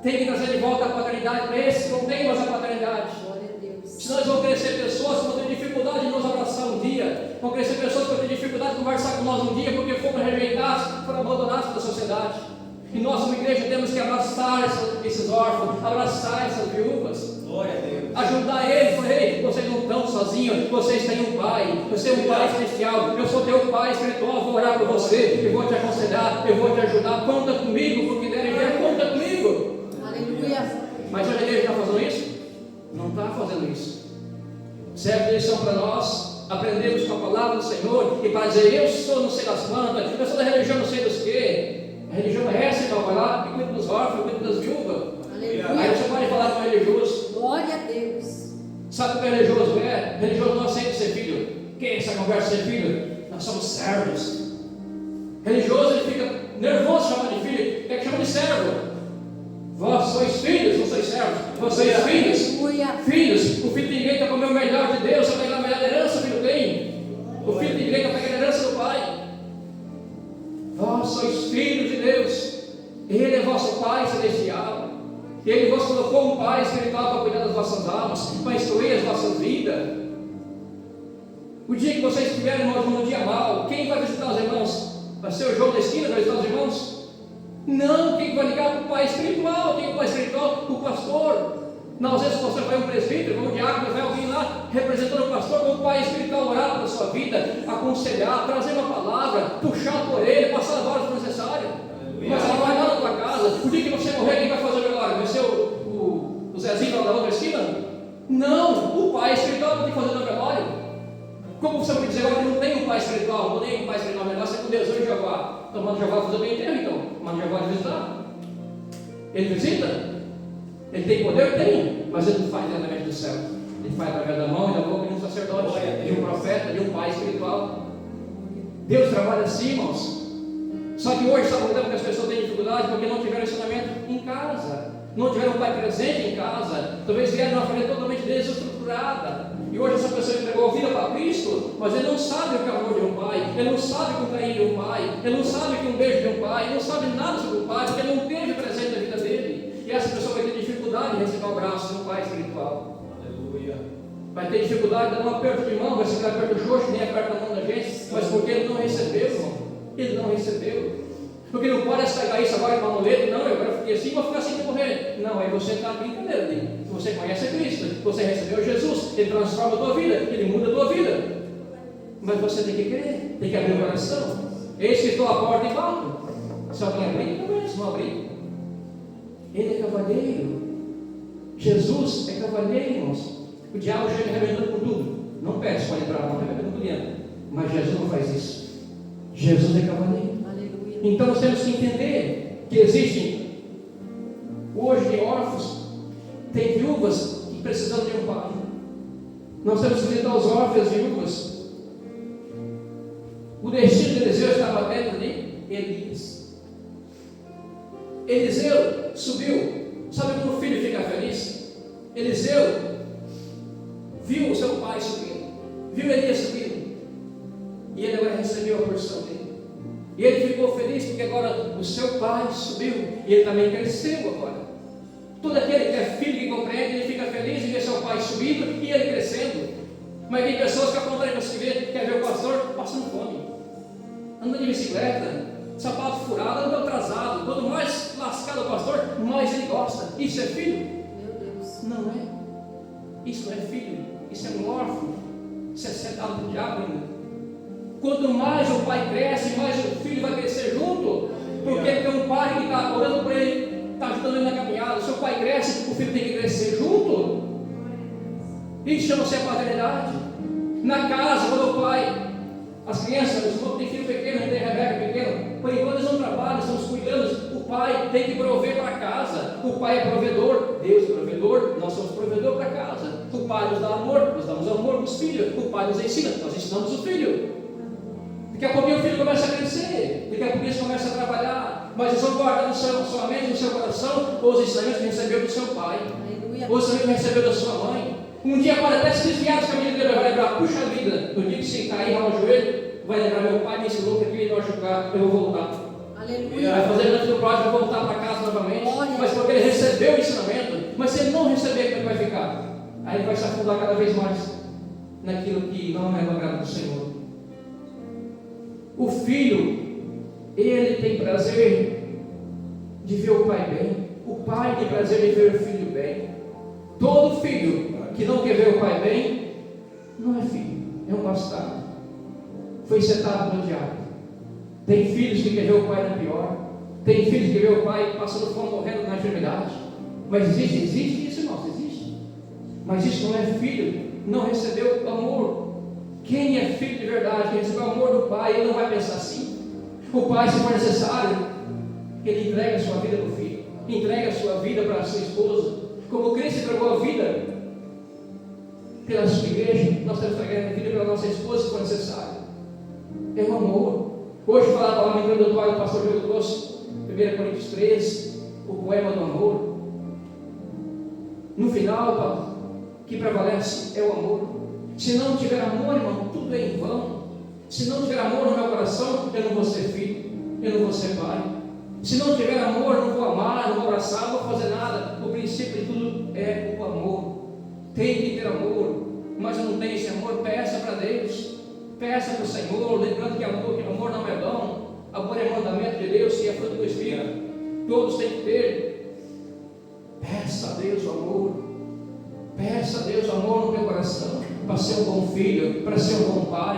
Tem que trazer de volta a paternidade para esses que não têm mais a paternidade. Glória a Deus. Senão eles vão crescer pessoas que vão ter dificuldade de nos abraçar um dia. Vão crescer pessoas que vão ter dificuldade de conversar com nós um dia, porque fomos rejeitados, foram abandonados pela sociedade. E nós, como igreja, temos que abraçar esses órfãos, abraçar essas viúvas, Glória a Deus. ajudar eles. Falar, ei, vocês não estão sozinhos, vocês têm um pai, você é um pai celestial, eu sou teu pai espiritual, vou orar por você, eu vou te aconselhar, eu vou te ajudar, conta comigo, porque derem ver, conta comigo. Aleluia. Mas hoje a igreja está fazendo isso? Não está fazendo isso. Serve de lição para nós, aprendemos com a palavra do Senhor, e para dizer, eu sou não sei das quantas, eu sou da religião não sei dos quê. A religião é essa, então vai lá e cuida dos órfãos, cuida das viúvas. Aí Aleluia. você pode falar com o religioso. Glória a Deus. Sabe o que o religioso é? O religioso não aceita ser filho. Quem é essa conversa de ser filho? Nós somos servos. Religioso, ele fica nervoso chamando de filho, é que chama de servo. Vós sois filhos, não sois servos. Vós sois filhos. Aleluia. Filhos, o filho tem direito a comer o melhor de Deus, a pegar a melhor herança, o filho tem. O filho tem direito a pegar a herança do pai. Vós sois filhos de Deus. Ele é vosso Pai celestial. Ele vos colocou um Pai espiritual para cuidar das vossas almas, para instruir as vossas vidas. O dia que vocês estiverem num dia mau, quem vai visitar os irmãos? Vai ser o João da esquina, vai visitar os irmãos? Não, quem vai ligar para o Pai espiritual? Quem é o Pai espiritual? O pastor. Não, às vezes o pastor vai um presbítero, vai um diácono, vai alguém lá representando o pastor, como o Pai espiritual, orar pela sua vida, aconselhar, trazer uma palavra, puxar a tua orelha, passar as horas necessárias. Mas ela não vai lá na tua casa. O dia que você morrer, quem vai fazer o velório? Vai ser o Zezinho lá da outra esquina? Não, o Pai espiritual não tem que fazer o velório. Como você pode dizer agora que não tem um Pai espiritual? Não tem um Pai espiritual, o negócio é com Deus, eu e Jeová. Então manda Jeová fazer o bem inteiro, então. Manda Jeová visitar. Ele visita? Ele tem poder? Tem, mas ele não faz diretamente do céu. Ele faz através da mão e da boca de um sacerdote, de um profeta, de um pai espiritual. Deus trabalha assim, irmãos. Só que hoje, sabe por que as pessoas têm dificuldade? Porque não tiveram ensinamento em casa, não tiveram um pai presente em casa, talvez vieram de uma família totalmente desestruturada. E hoje essa pessoa entregou a vida para Cristo, mas ele não sabe o que é o amor de um pai, ele não sabe o que é um carinho de um pai, ele não sabe o que é um beijo de um pai, ele não sabe nada sobre o pai, porque ele não teve presente na vida dele. E essa pessoa vai ter dificuldade em receber o abraço de um pai espiritual. Aleluia. Vai ter dificuldade de dar um aperto de mão, vai se ficar perto do xoxo, nem aperta a mão da gente, mas porque ele não recebeu, irmão. Ele não recebeu. Porque não pode pegar isso agora com uma muleta, não, eu agora fiquei assim, vou ficar assim para morrer. Não, aí você está brincadeira ali. Se você conhece a Cristo, você recebeu Jesus, Ele transforma a tua vida, Ele muda a tua vida. Mas você tem que crer, tem que abrir o coração. Eis que estou à porta e bato. Se alguém abrir, também, se não abrir. Ele é cavaleiro. Jesus é cavaleiro, irmãos. O diabo chega arrebentando com tudo. Não peça para entrar, não arrebentando com dentro. Mas Jesus não faz isso. Jesus é cavaleiro. Aleluia. Então nós temos que entender que existem hoje órfãos, tem viúvas que precisam de um pai. Nós temos que visitar os órfãos e as viúvas. O destino de Eliseu estava dentro de Elias. Eliseu subiu. Sabe como o filho fica feliz? Eliseu viu o seu pai subindo, viu Elias subindo, e ele agora recebeu a porção dele. E ele ficou feliz porque agora o seu pai subiu e ele também cresceu agora. Todo aquele que é filho que compreende, ele fica feliz em ver seu pai subindo e ele crescendo. Mas tem pessoas que ao contrário de você ver, quer ver o pastor passando fome, andando de bicicleta, sapato furado, andando atrasado. Quanto mais lascado o pastor, mais ele gosta. Isso é filho? Meu Deus. Não é. Isso não é filho. Isso é um órfão. Isso é sentado do diabo ainda. Quanto mais o pai cresce, mais o filho vai crescer junto, porque ele tem um pai que está orando por ele ajudando ele na caminhada. O seu pai cresce, o filho tem que crescer junto. Isso chama-se a paternidade. Na casa, quando o pai, as crianças, os irmãos têm filho pequeno, tem Rebeca pequeno, por enquanto eles não trabalham, estamos cuidando. O pai tem que prover para casa. O pai é provedor, Deus é provedor, nós somos provedor para casa. O pai nos dá amor, nós damos amor para os filhos. O pai nos ensina, nós ensinamos o filho. Daqui a pouquinho o filho começa a crescer, daqui a pouquinho ele começa a trabalhar, mas eles vão guardar sua mente, no seu coração, os ensinamentos que recebeu do seu pai, os ensinamentos que recebeu da sua mãe. Um dia pode até se desviar dos caminhos dele, vai lembrar, puxa vida, no dia que se cair, ralar o joelho, vai lembrar, meu pai me ensinou que aqui ele vai jogar, eu vou voltar. Aleluia. Vai fazer antes do próximo, vai voltar para casa novamente. Glória. Mas porque ele recebeu o ensinamento, mas se ele não receber, como é que vai ficar? Aí ele vai se afundar cada vez mais naquilo que não é do agrado do Senhor. O filho, ele tem prazer de ver o pai bem. O pai tem prazer de ver o filho bem. Todo filho que não quer ver o pai bem, não é filho, é um bastardo. Foi setado no diabo. Tem filhos que querem ver o pai na pior. Tem filhos que vê o pai passando fome, morrendo na enfermidade. Mas existe isso, irmãos, existe. Mas isso não é filho, não recebeu amor. Quem é filho de verdade, quem recebeu o amor do pai, ele não vai pensar assim. O pai, se for necessário, ele entrega a sua vida para o filho, entrega a sua vida para a sua esposa. Como Cristo entregou a vida pela sua igreja, nós temos que entregar a vida pela nossa esposa, se for necessário. É um amor. Hoje, falar a palavra introdutória do pastor Diogo trouxe, 1 Coríntios 13, o poema do amor. No final, o que prevalece é o amor. Se não tiver amor, irmão, tudo é em vão. Se não tiver amor no meu coração, eu não vou ser filho, eu não vou ser pai. Se não tiver amor, eu não vou amar, não vou abraçar, não vou fazer nada. O princípio de tudo é o amor. Tem que ter amor, mas eu não tenho esse amor, peça para Deus. Peça para o Senhor, lembrando que amor não é dom, amor é mandamento de Deus, e é fruto do Espírito. Todos têm que ter. Peça a Deus o amor. Peça a Deus o amor no teu coração, para ser um bom filho, para ser um bom pai,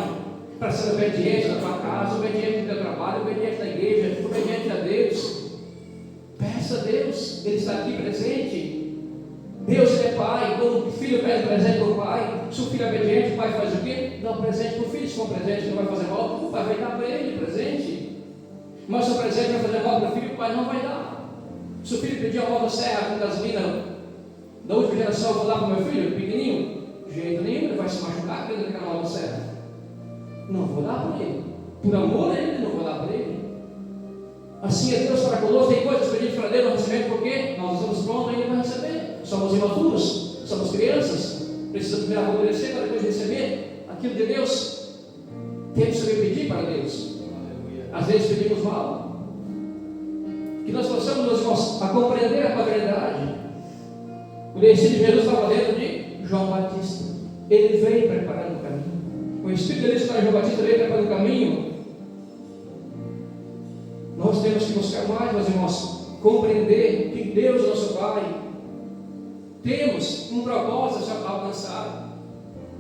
para ser obediente na tua casa, obediente no teu trabalho, obediente na igreja, obediente a Deus. Peça a Deus, Ele está aqui presente. Deus é pai. Quando o filho pede presente para o pai, se o filho é obediente, o pai faz o quê? Dá um presente para o filho. Se for um presente que não vai fazer mal, o pai vai dar para ele presente. Mas se o presente vai fazer mal para o filho, o pai não vai dar. Se o filho pedir uma motosserra com gasolina da última geração, eu vou dar para o meu filho, pequenininho, de jeito nenhum, ele vai se machucar querendo aquela motosserra. Não vou dar para ele. Por amor a ele, não vou dar para ele. Assim é Deus para conosco. Tem coisas que a gente para Deus não recebemos porque nós estamos prontos ainda para receber. Somos imaturos, somos crianças. Precisamos primeiro amadurecer para depois receber aquilo de Deus. Temos que saber pedir para Deus. Às vezes pedimos mal. Que nós possamos, meus irmãos, a compreender a paternidade. O destino de Jesus estava dentro de João Batista. Ele veio preparando o caminho. O Espírito de Deus para João Batista veio preparando o caminho. Nós temos que buscar mais, meus irmãos, compreender que Deus é nosso Pai. Temos um propósito a alcançar.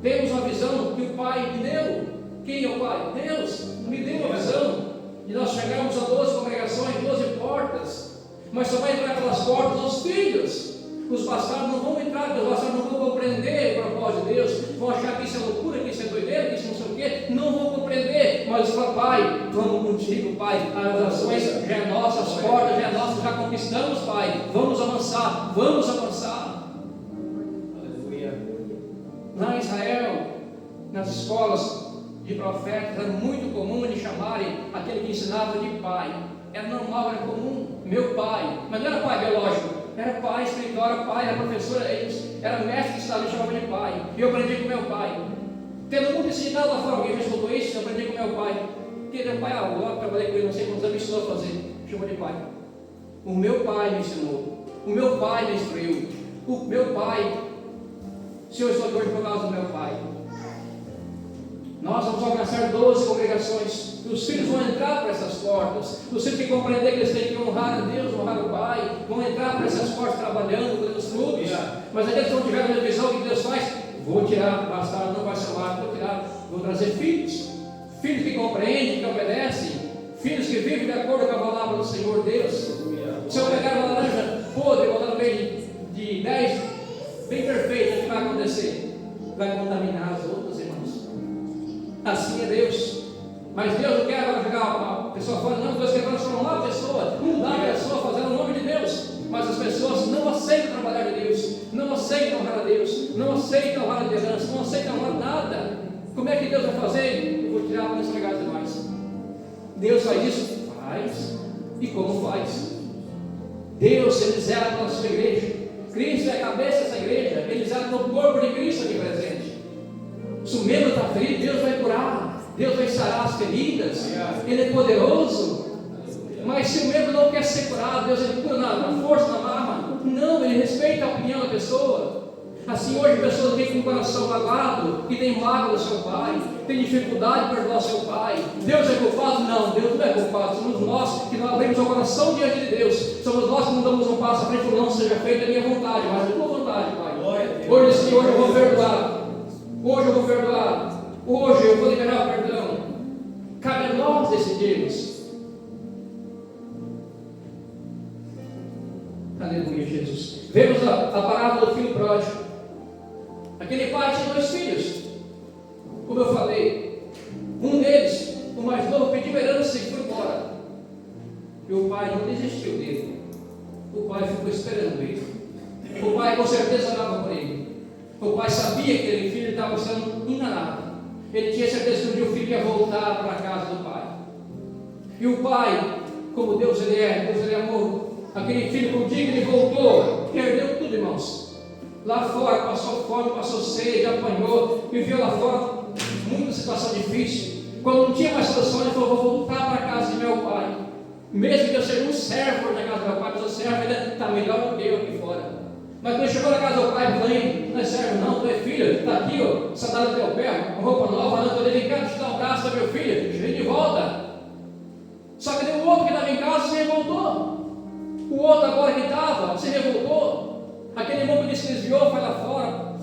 Temos uma visão que o Pai me deu. Quem é o Pai? Deus me deu uma visão de nós chegarmos a 12 congregações, 12 portas. Mas só vai entrar pelas portas os filhos. Os bastardos não vão entrar, porque os bastardos não vão compreender o propósito de Deus. Vão achar que isso é loucura, que isso é doideira, que isso não sei o quê. Não vão compreender. Mas fala, Pai, vamos contigo, Pai. As orações já é nossa, as portas já é nossa, já conquistamos, Pai. Vamos avançar, vamos avançar. Aleluia. Lá em Israel, nas escolas de profetas, era muito comum eles chamarem aquele que ensinava de pai. Era normal, era comum, meu pai. Mas não era pai biológico. Era pai espiritual, era pai, era professor, era mestre que estava me chamando de pai. E eu aprendi com meu pai. Tendo muito ensinado lá fora, alguém já escutou isso? Eu aprendi com meu pai. Porque meu pai, agora trabalhei com ele, não sei quantos anos, me ensinou a fazer. Chama de pai. O meu pai me ensinou. O meu pai me instruiu. O meu pai. Se eu estou aqui hoje por causa do meu pai. Nós vamos alcançar 12 congregações. Os filhos vão entrar para essas portas. Os filhos têm que compreender que eles têm que honrar a Deus, honrar o Pai. Vão entrar para essas portas trabalhando nos clubes. Mas aqueles que não tiveram a visão, o que Deus faz? Vou tirar, bastardo, não vai chamar, vou tirar, vou trazer filhos. Filhos que compreendem, que obedecem. Filhos que vivem de acordo com a palavra do Senhor Deus. Se eu pegar uma laranja bem perfeita, o que vai acontecer? Vai contaminar as outras, irmãos. Assim é Deus. Mas Deus não quer agora jogar a pessoa fora, não. Deus quer transformar a pessoa, mudar a pessoa, fazer o nome de Deus. Mas as pessoas não aceitam trabalhar de Deus, não aceitam honrar a Deus, não aceitam honrar a liderança, não aceitam honrar nada. Como é que Deus vai fazer? Eu vou tirar para não estragar demais. Deus faz isso? Faz. E como faz? Deus, Ele zela pela sua igreja. Cristo é a cabeça dessa igreja. Ele zela no corpo de Cristo aqui presente. Se o membro está ferido, Deus vai curar. Deus vai sarar as feridas. Ele é poderoso. Mas se o membro não quer ser curado, Deus ele cura na força, na arma. Não, Ele respeita a opinião da pessoa. Assim hoje a pessoa tem com o coração magoado, que tem mágoa do seu pai, tem dificuldade de perdoar seu pai. Deus é culpado? Não, Deus não é culpado. Somos nós que não abrimos o coração diante de Deus. Somos nós que não damos um passo à frente, não seja feita a minha vontade, mas a tua vontade, Pai. Hoje sim, hoje eu vou perdoar. Hoje eu vou perdoar. Hoje eu vou liberar o perdão. Cabe a nós decidirmos. Aleluia, Jesus. Vemos a parábola do filho pródigo. Aquele pai tinha 2 filhos. Como eu falei, um deles, o mais novo, pediu herança e foi embora. E o pai não desistiu dele. O pai ficou esperando ele. O pai com certeza orava por ele. O pai sabia que aquele filho estava sendo enganado. Ele tinha certeza que um dia o filho ia voltar para a casa do pai. E o pai, como Deus ele é amor. Aquele filho, com o dia que ele voltou, perdeu tudo, irmãos. Lá fora, passou fome, passou sede, apanhou, viveu lá fora, muita situação difícil. Quando não tinha mais solução, ele falou: vou voltar para a casa de meu pai. Mesmo que eu seja um servo na casa do meu pai, mas o servo ainda está melhor do que eu aqui fora. Mas quando chegou na casa do pai, ele falou: não é servo não, tu é filho, está aqui, ó, sandália do teu pé, uma roupa nova, não, vem cá, te dar um braço, meu filho, vem de volta. Só que o outro que estava em casa se revoltou. O outro agora que estava, se revoltou. Aquele irmão que se desviou, foi lá fora,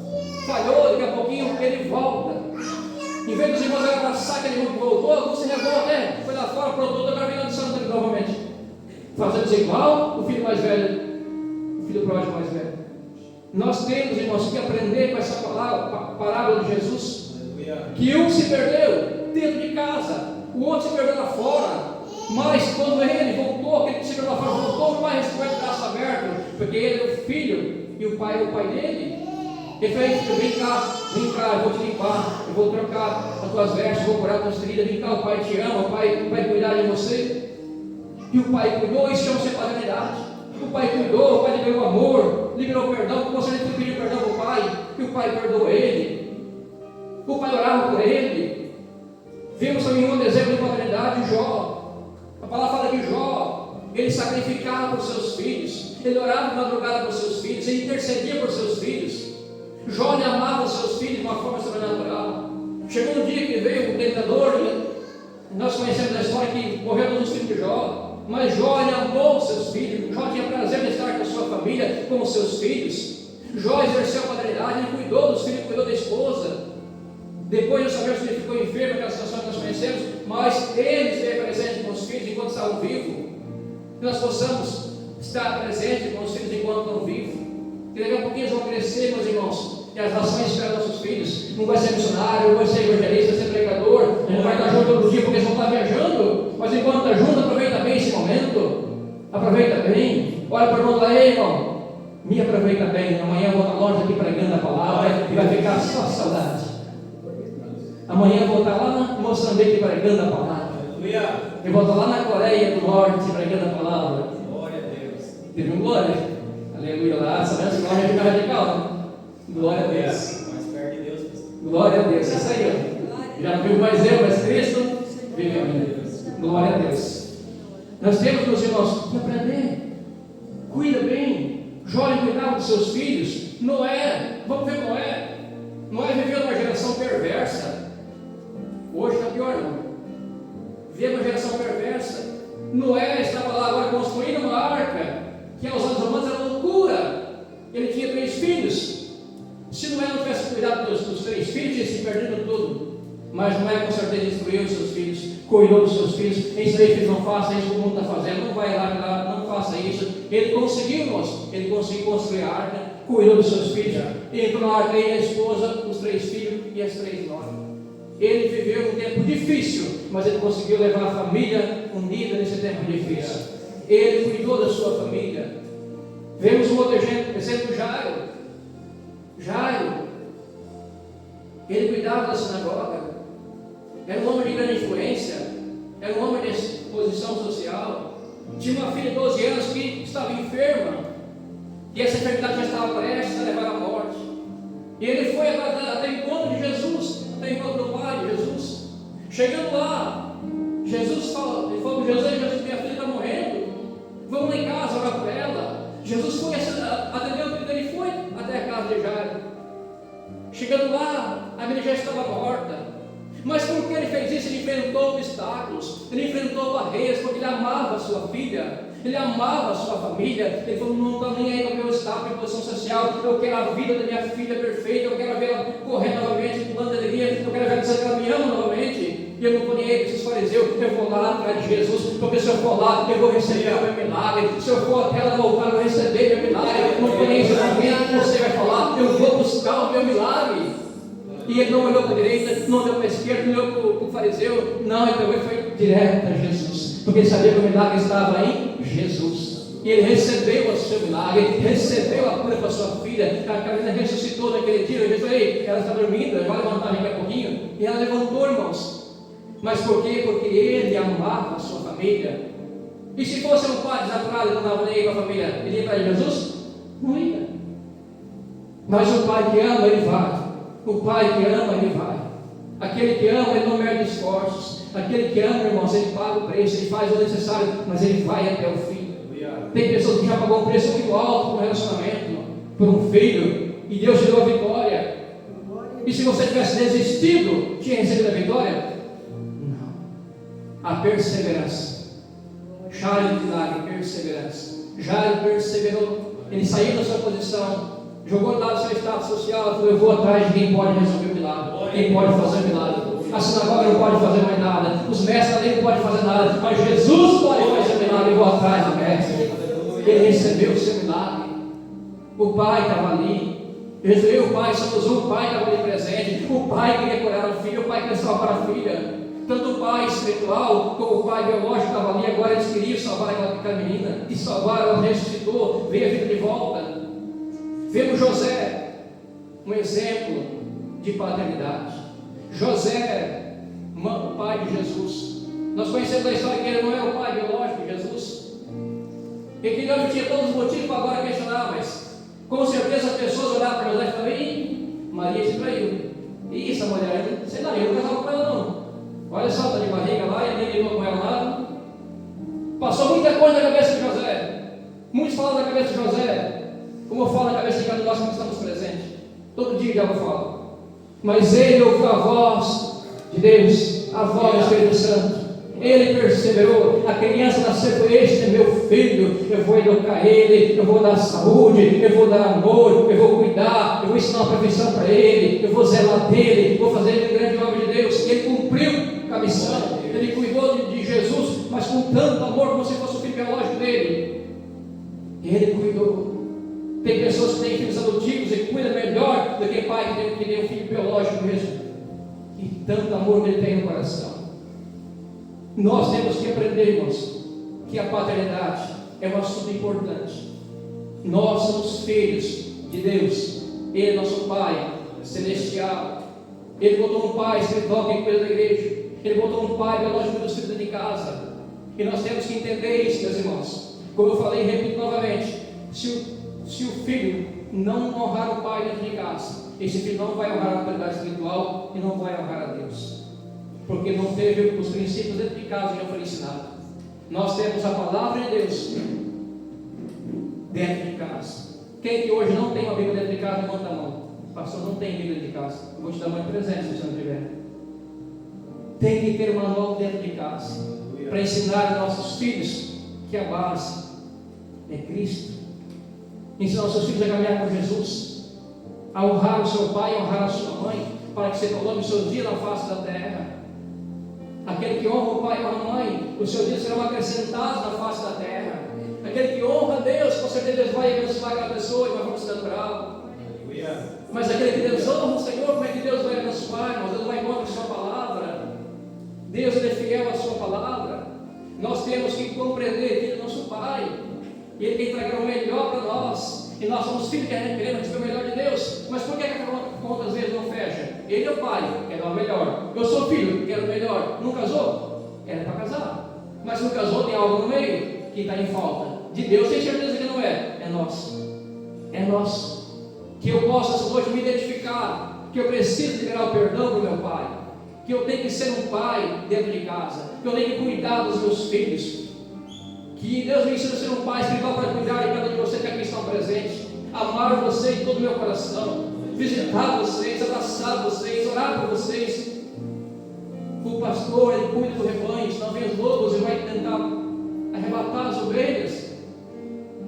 falhou, daqui a pouquinho ele volta. Em vez dos irmãos abraçar aquele irmão que voltou, alguns se revoltam, foi lá fora, produto, agora vem lá de Santo novamente. Fazemos igual o filho mais velho, o filho pródigo mais velho. Nós temos, irmãos, que aprender com essa parábola de Jesus, que um se perdeu dentro de casa, o outro se perdeu lá fora. Mas quando ele voltou, aquele que se perdeu lá fora voltou, o pai recebeu o braço aberto, porque ele é o filho e o pai é o pai dele. Ele falou: vem cá, eu vou te limpar, eu vou trocar as tuas vestes, vou curar as tuas feridas, vem cá, o pai te ama, o pai vai cuidar de você. E o pai cuidou, isso chama-se paternidade. O pai cuidou, o pai liberou amor, liberou perdão, porque você nem pediu perdão para o pai, e o pai perdoou ele. O pai orava por ele. Vemos também um exemplo de paternidade, Jó. A palavra fala que Jó, ele sacrificava por seus filhos, ele orava de madrugada por seus filhos, ele intercedia por seus filhos. Jó ele amava os seus filhos de uma forma sobrenatural. Chegou um dia que veio o tentador, nós conhecemos a história que morreu todos os filhos de Jó, mas Jó ele amou os seus filhos. Jó tinha prazer em estar com a sua família, com os seus filhos. Jó exerceu a paternidade, ele cuidou dos filhos, cuidou da esposa. Depois nós sabemos que ele ficou enfermo, aquela situação que nós conhecemos, mas ele esteve presente com os filhos enquanto estavam vivos. Que nós possamos estar presente com os filhos enquanto estão vivos. Que daqui a pouquinho eles vão crescer, meus irmãos, e as nações esperam nossos filhos. Não vai ser missionário, não vai ser evangelista, vai ser pregador, não vai estar junto todo dia porque eles vão estar viajando. Mas enquanto está junto, aproveita bem esse momento. Aproveita bem. Olha para o irmão lá: ei, irmão, me aproveita bem. Amanhã eu vou estar longe aqui pregando a palavra e vai ficar só saudade. Amanhã eu vou estar lá em Moçambique pregando a palavra. Eu vou estar lá na Coreia do Norte pregando a palavra. Glória a Deus. Teve um glória. Aleluia lá. Sabemos que glória é radical, né? Glória a Deus. Mais perto de Deus, pastor. Glória a Deus. Isso aí, ó. Já não vivo mais eu, mas Cristo vive a mim. Glória a Deus. Nós temos, meus irmãos, que aprender. Cuida bem. Jó cuidava dos seus filhos. Noé, vamos ver Noé. Noé viveu numa geração perversa. Hoje está pior, não. Viveu uma geração perversa. Noé estava lá agora construindo uma arca, que aos anos romanos era loucura. Ele tinha 3 filhos. Se Noé não tivesse cuidado dos 3 filhos, tinha se perdido tudo. Mas Noé com certeza instruiu os seus filhos, cuidou dos seus filhos. Ensinei filhos: não faça isso que o mundo está fazendo, não vai lá, não faça isso. Ele conseguiu construir a arca, cuidou dos seus filhos. Entrou na arca ele, a esposa, os 3 filhos e as 3 noras. Ele viveu um tempo difícil, mas ele conseguiu levar a família unida nesse tempo difícil. Ele cuidou da sua família. Vemos um outro exemplo, Jairo. Ele cuidava da sinagoga. Era um homem de grande influência. Era um homem de posição social. Tinha uma filha de 12 anos que estava enferma. E essa enfermidade já estava prestes a levar à morte. E ele foi até o encontro de Jesus, até o encontro do Pai de Jesus. Chegando lá, ele falou com Jesus, minha filha está morrendo. Vamos lá em casa orar por ela. Jesus foi, atendeu o pedido dele e foi até a casa de Jairo. Chegando lá, a menina já estava morta. Mas por que ele fez isso? Ele enfrentou obstáculos, ele enfrentou barreiras, porque ele amava a sua filha, ele amava a sua família. Ele falou: não estou nem aí para o meu estado, minha posição social. Eu quero a vida da minha filha perfeita, eu quero ver ela correr novamente, pulando de alegria, eu quero ver que ela me ama novamente. E eu não estou nem aí para esses fariseus. Eu vou lá atrás de Jesus, porque se eu for lá, eu vou receber o meu milagre. Se eu for até ela voltar, eu vou receber o meu milagre. Eu não estou nem aí para você vai falar, eu vou buscar o meu milagre. E ele não olhou para a direita, não olhou para a esquerda, não olhou para o fariseu. Não, então ele foi direto a Jesus, porque ele sabia que o milagre estava em Jesus. E ele recebeu o seu milagre, recebeu a cura para a sua filha. A Carolina ressuscitou naquele dia. Ele disse: ei, ela está dormindo, ela vai levantar daqui a pouquinho. E ela levantou, irmãos. Mas por quê? Porque ele amava a sua família. E se fosse um pai desnaturado, ele não estava nem aí para a família, ele ia para Jesus? Não ia. Mas o pai que ama, ele vai. O pai que ama, ele vai. Aquele que ama, ele não mede esforços. Aquele que ama, irmãos, ele paga o preço, ele faz o necessário, mas ele vai até o fim. Tem pessoas que já pagou um preço muito alto por um relacionamento, por um filho, e Deus te deu a vitória. E se você tivesse desistido, tinha recebido a vitória? Não. A perseverança. Jairo de milagre, perseverança. Jairo perseverou. Ele saiu da sua posição, jogou lá do seu estado social, falou: eu vou atrás de quem pode resolver o milagre, quem pode fazer o milagre. A sinagoga não pode fazer mais nada, os mestres da lei não podem fazer nada, mas Jesus pode fazer o milagre. Eu vou atrás do mestre. Ele recebeu o seu milagre. O pai estava ali. Eu e o pai somos um. O pai estava ali presente. O pai queria curar o filho, o pai queria salvar a filha. Tanto o pai espiritual como o pai biológico estava ali. Agora eles queriam salvar aquela menina, e salvaram. Ela ressuscitou, veio a vida de volta. Vemos José, um exemplo de paternidade. José, o pai de Jesus. Nós conhecemos a história que ele não é o pai biológico de Jesus. E que Deus tinha todos os motivos para agora questionar, mas com certeza as pessoas olhavam para José e falavam: ih, Maria se traiu. E essa mulher, sei lá, eu não casava com ela não. Olha só, está de barriga lá, e nem ligou com ela lá. Passou muita coisa na cabeça de José. Muitos falam da cabeça de José, como eu falo na cabeça de cada um de nós que estamos presentes. Todo dia o diabo fala. Mas ele ouviu a voz de Deus, a voz do Espírito Santo. Ele perseverou. A criança nasceu: este é meu filho, eu vou educar ele, eu vou dar saúde, eu vou dar amor, eu vou cuidar, eu vou ensinar uma profissão para ele, eu vou zelar dele, vou fazer ele um grande homem de Deus. Ele cumpriu a missão, ele cuidou de Jesus, mas com tanto amor, como se fosse o filho biológico dele. Ele cuidou. Tem pessoas que têm filhos adotivos e cuidam melhor do que pai que tem um filho biológico mesmo. E tanto amor que ele tem no coração. Nós temos que aprender, irmãos, que a paternidade é um assunto importante. Nós somos filhos de Deus. Ele é nosso Pai celestial. Ele botou um pai espiritual que cuida da igreja. Ele botou um pai biológico dos filhos de casa. E nós temos que entender isso, meus irmãos. Como eu falei e repito novamente: se o filho não honrar o pai dentro de casa, esse filho não vai honrar a autoridade espiritual e não vai honrar a Deus. Porque não teve os princípios dentro de casa que eu foi ensinado. Nós temos a palavra de Deus dentro de casa. Quem que hoje não tem uma Bíblia dentro de casa, levanta a mão. Pastor, não tem Bíblia dentro de casa. Eu vou te dar uma presente se você não tiver. Tem que ter uma manual dentro de casa para ensinar aos nossos filhos que a base é Cristo. Ensinar os seus filhos a caminhar com Jesus, a honrar o seu pai, a honrar a sua mãe, para que você prolongue os seus dias na face da terra. Aquele que honra o pai e a mãe, os seus dias serão acrescentados na face da terra. Aquele que honra a Deus, com certeza Deus vai abençoar abençoar aquela pessoa de uma forma natural. Mas aquele que Deus honra, Senhor, como é que Deus vai abençoar, irmãos? Deus vai contra a sua palavra. Deus é fiel à sua palavra. Nós temos que compreender que Ele é nosso Pai. E Ele quer entregar o melhor para nós. E nós somos filhos que queremos receber o melhor de Deus. Mas por que a conta às vezes não fecha? Ele é o Pai, quer dar o melhor. Eu sou filho, quero o melhor. Não casou? Era para casar. Mas não casou, tem algo no meio que está em falta. De Deus, tem certeza que não é? É nosso. É nosso. Que eu possa essa noite me identificar. Que eu preciso liberar o perdão para o meu Pai. Que eu tenho que ser um pai dentro de casa. Que eu tenho que cuidar dos meus filhos. Que Deus me ensina a ser um pai espiritual para cuidar de cada um de vocês que aqui estão presentes. Amar vocês de todo o meu coração. Visitar vocês, abraçar vocês, orar por vocês. O pastor, ele cuida do rebanho, senão vem os lobos e vai tentar arrebatar as ovelhas.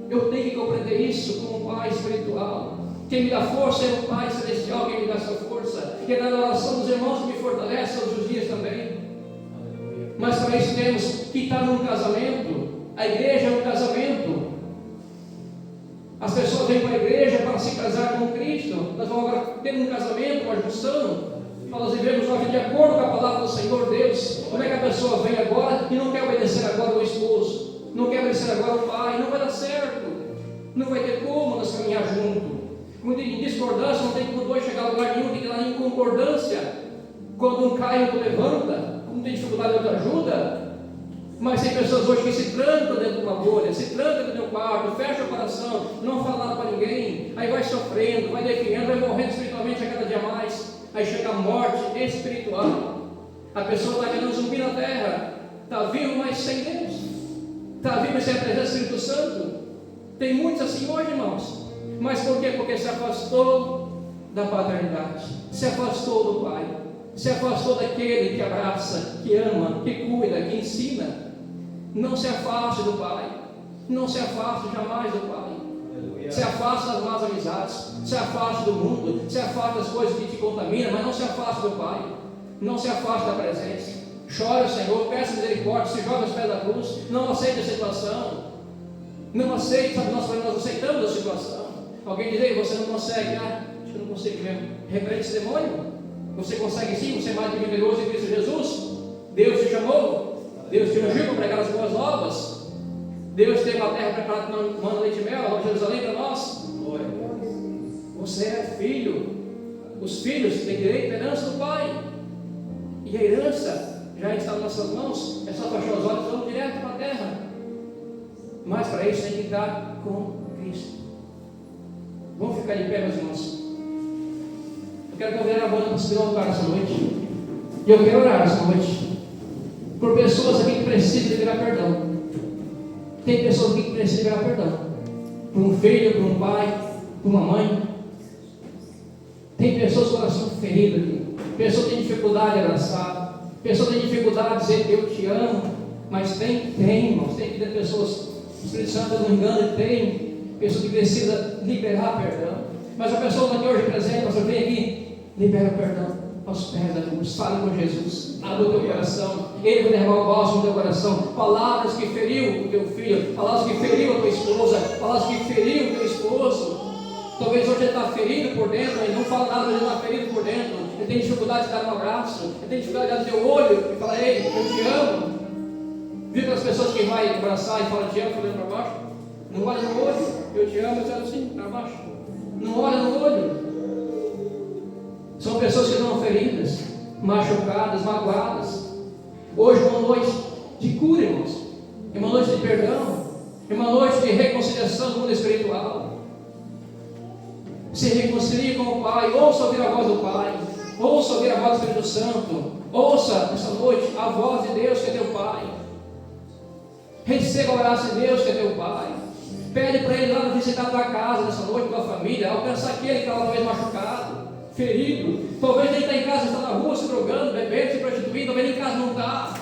Eu tenho que compreender isso como um pai espiritual. Quem me dá força é o Pai Celestial, quem me dá essa força. Quem dá a oração dos irmãos que me fortalece todos os dias também. Mas para isso temos que estar num casamento. A igreja é um casamento. As pessoas vêm para a igreja para se casar com Cristo. Nós vamos agora ter um casamento, uma junção. Nós vivemos uma vida de acordo com a palavra do Senhor Deus. Como é que a pessoa vem agora e não quer obedecer agora o esposo? Não quer obedecer agora o pai? Não vai dar certo. Não vai ter como nós caminhar junto. Em discordância, não tem como dois chegar a lugar nenhum, tem que ir lá em concordância. Quando um cai, outro levanta. Como tem dificuldade, outro ajuda. Mas tem pessoas hoje que se trancam dentro de uma bolha, se trancam dentro de um quarto, fecha o coração, não fala nada para ninguém, aí vai sofrendo, vai definhando, vai morrendo espiritualmente a cada dia mais. Aí chega a morte espiritual. A pessoa está querendo zumbi na terra, está vivo, mas sem Deus, está vivo sem a presença do Espírito Santo. Tem muitos assim hoje, irmãos. Mas por quê? Porque se afastou da paternidade, se afastou do Pai, se afastou daquele que abraça, que ama, que cuida, que ensina. Não se afaste do Pai, não se afaste jamais do Pai. Aleluia. Se afaste das más amizades, se afaste do mundo, se afaste das coisas que te contaminam, mas não se afaste do Pai, não se afaste da presença. Chore ao Senhor, peça misericórdia, se joga aos pés da cruz, não aceite a situação, não aceite, sabe, nós aceitamos a situação. Alguém diz, você não consegue, acho que eu não consigo mesmo. Repreende esse demônio. Você consegue sim, você é mais poderoso em Cristo Jesus. Deus te chamou, Deus te ungiu para pregar as boas novas. Deus tem uma terra preparada que manda leite e mel, a Nova Jerusalém para nós. Você é filho. Os filhos têm direito à herança do Pai. E a herança já está nas nossas mãos. É só fechar os olhos e vamos direto para a terra. Mas para isso tem que estar com Cristo. Vamos ficar de pé, meus irmãos. Eu quero convidar a banda para subir ao altar essa noite. E eu quero orar essa noite por pessoas aqui que precisam liberar perdão. Tem pessoas aqui que precisam liberar perdão. Por um filho, por um pai, por uma mãe. Tem pessoas com o coração ferido aqui. Pessoas que têm dificuldade de abraçar. Pessoas que têm dificuldade de dizer eu te amo. Mas tem, irmãos. Tem que ter pessoas. O Espírito Santo não engana, tem pessoa que precisa liberar perdão. Mas a pessoa que aqui hoje presente, você vem aqui, libera o perdão aos pés da cruz. Fale com Jesus, abre o teu coração. Ele vai derramar o bálsamo no teu coração. Palavras que feriu o teu filho, palavras que feriu a tua esposa, palavras que feriu o teu esposo. Talvez hoje ele está ferido por dentro, ele não fala nada, mas ele está ferido por dentro. Ele tem dificuldade de dar um abraço, ele tem dificuldade de dar no teu olho e falar, ei, eu te amo. Viu aquelas pessoas que vai abraçar e falam te amo, olhando para baixo? Não olha no olho, eu te amo, eu olho assim, para baixo. Não olha no olho. São pessoas que estão feridas, machucadas, magoadas. Hoje é uma noite de cura, irmãos. É uma noite de perdão. É uma noite de reconciliação do mundo espiritual. Se reconcilie com o Pai, ouça ouvir a voz do Pai, ouça ouvir a voz do Espírito Santo, ouça essa noite a voz de Deus que é teu Pai. Receba a graça de Deus que é teu Pai. Pede para Ele lá visitar a tua casa nessa noite, tua família, alcançar aquele que está talvez machucado, ferido. Talvez ele está em casa, está na rua se drogando, bebendo, se prostituindo, talvez ele em casa não está.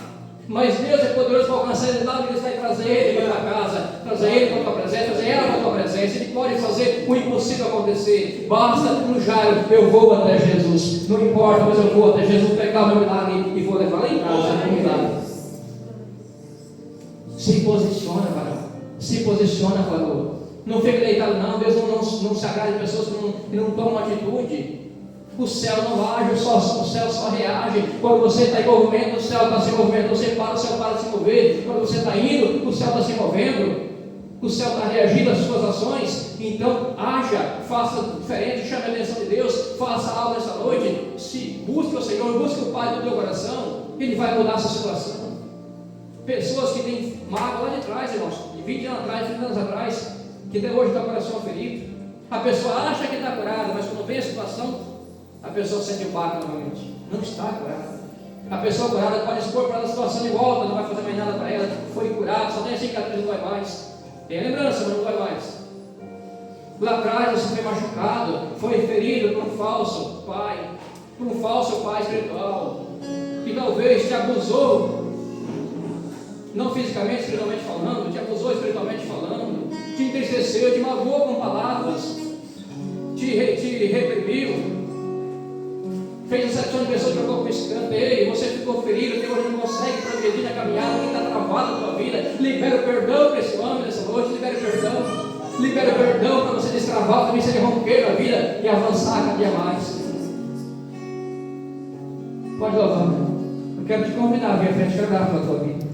Mas Deus é poderoso para alcançar ele lá, ele está e trazer ele para a tua casa, trazer ele para a tua presença, trazer ela para a tua presença. Ele pode fazer o impossível acontecer. Basta no Jairo, eu vou até Jesus. Não importa, mas eu vou até Jesus pegar o meu milagre e vou levar lá em casa o milagre. Se posiciona, varão. Se posiciona, varão. Não fica deitado não. Deus não se agrada de pessoas que não tomam atitude. O céu não age, o céu só reage. Quando você está em movimento, o céu está se movendo. Você para, o céu para de se mover. Quando você está indo, o céu está se movendo. O céu está reagindo às suas ações. Então haja, faça diferente, chame a atenção de Deus, faça algo nessa noite. Se busque o Senhor, busque o Pai do teu coração, Ele vai mudar a sua situação. Pessoas que têm mágoa lá de trás, irmãos, de 20 anos atrás, 30 anos atrás, que até hoje está o coração ferido. A pessoa acha que está curada, mas quando vem a situação, a pessoa sente o baque novamente. Não está curada. A pessoa curada pode expor para a situação de volta, não vai fazer mais nada para ela. Foi curada, só tem a cicatriz, não vai mais. Tem lembrança, mas não vai mais. Lá atrás você foi machucado, foi ferido por um falso pai espiritual, que talvez te abusou, não fisicamente, espiritualmente falando, te abusou espiritualmente falando, te entristeceu, te magoou com palavras, te reprimiu, fez exceção de pessoas que jogou com escanteio, você ficou ferido, até hoje não consegue progredir na caminhada, que está travado na tua vida. Libera o perdão para esse homem nessa noite, libera o perdão para você destravar, também se ele romper a vida e avançar cada dia mais. Pode louvar, eu quero te convidar a vir à frente, quero orar pela tua vida.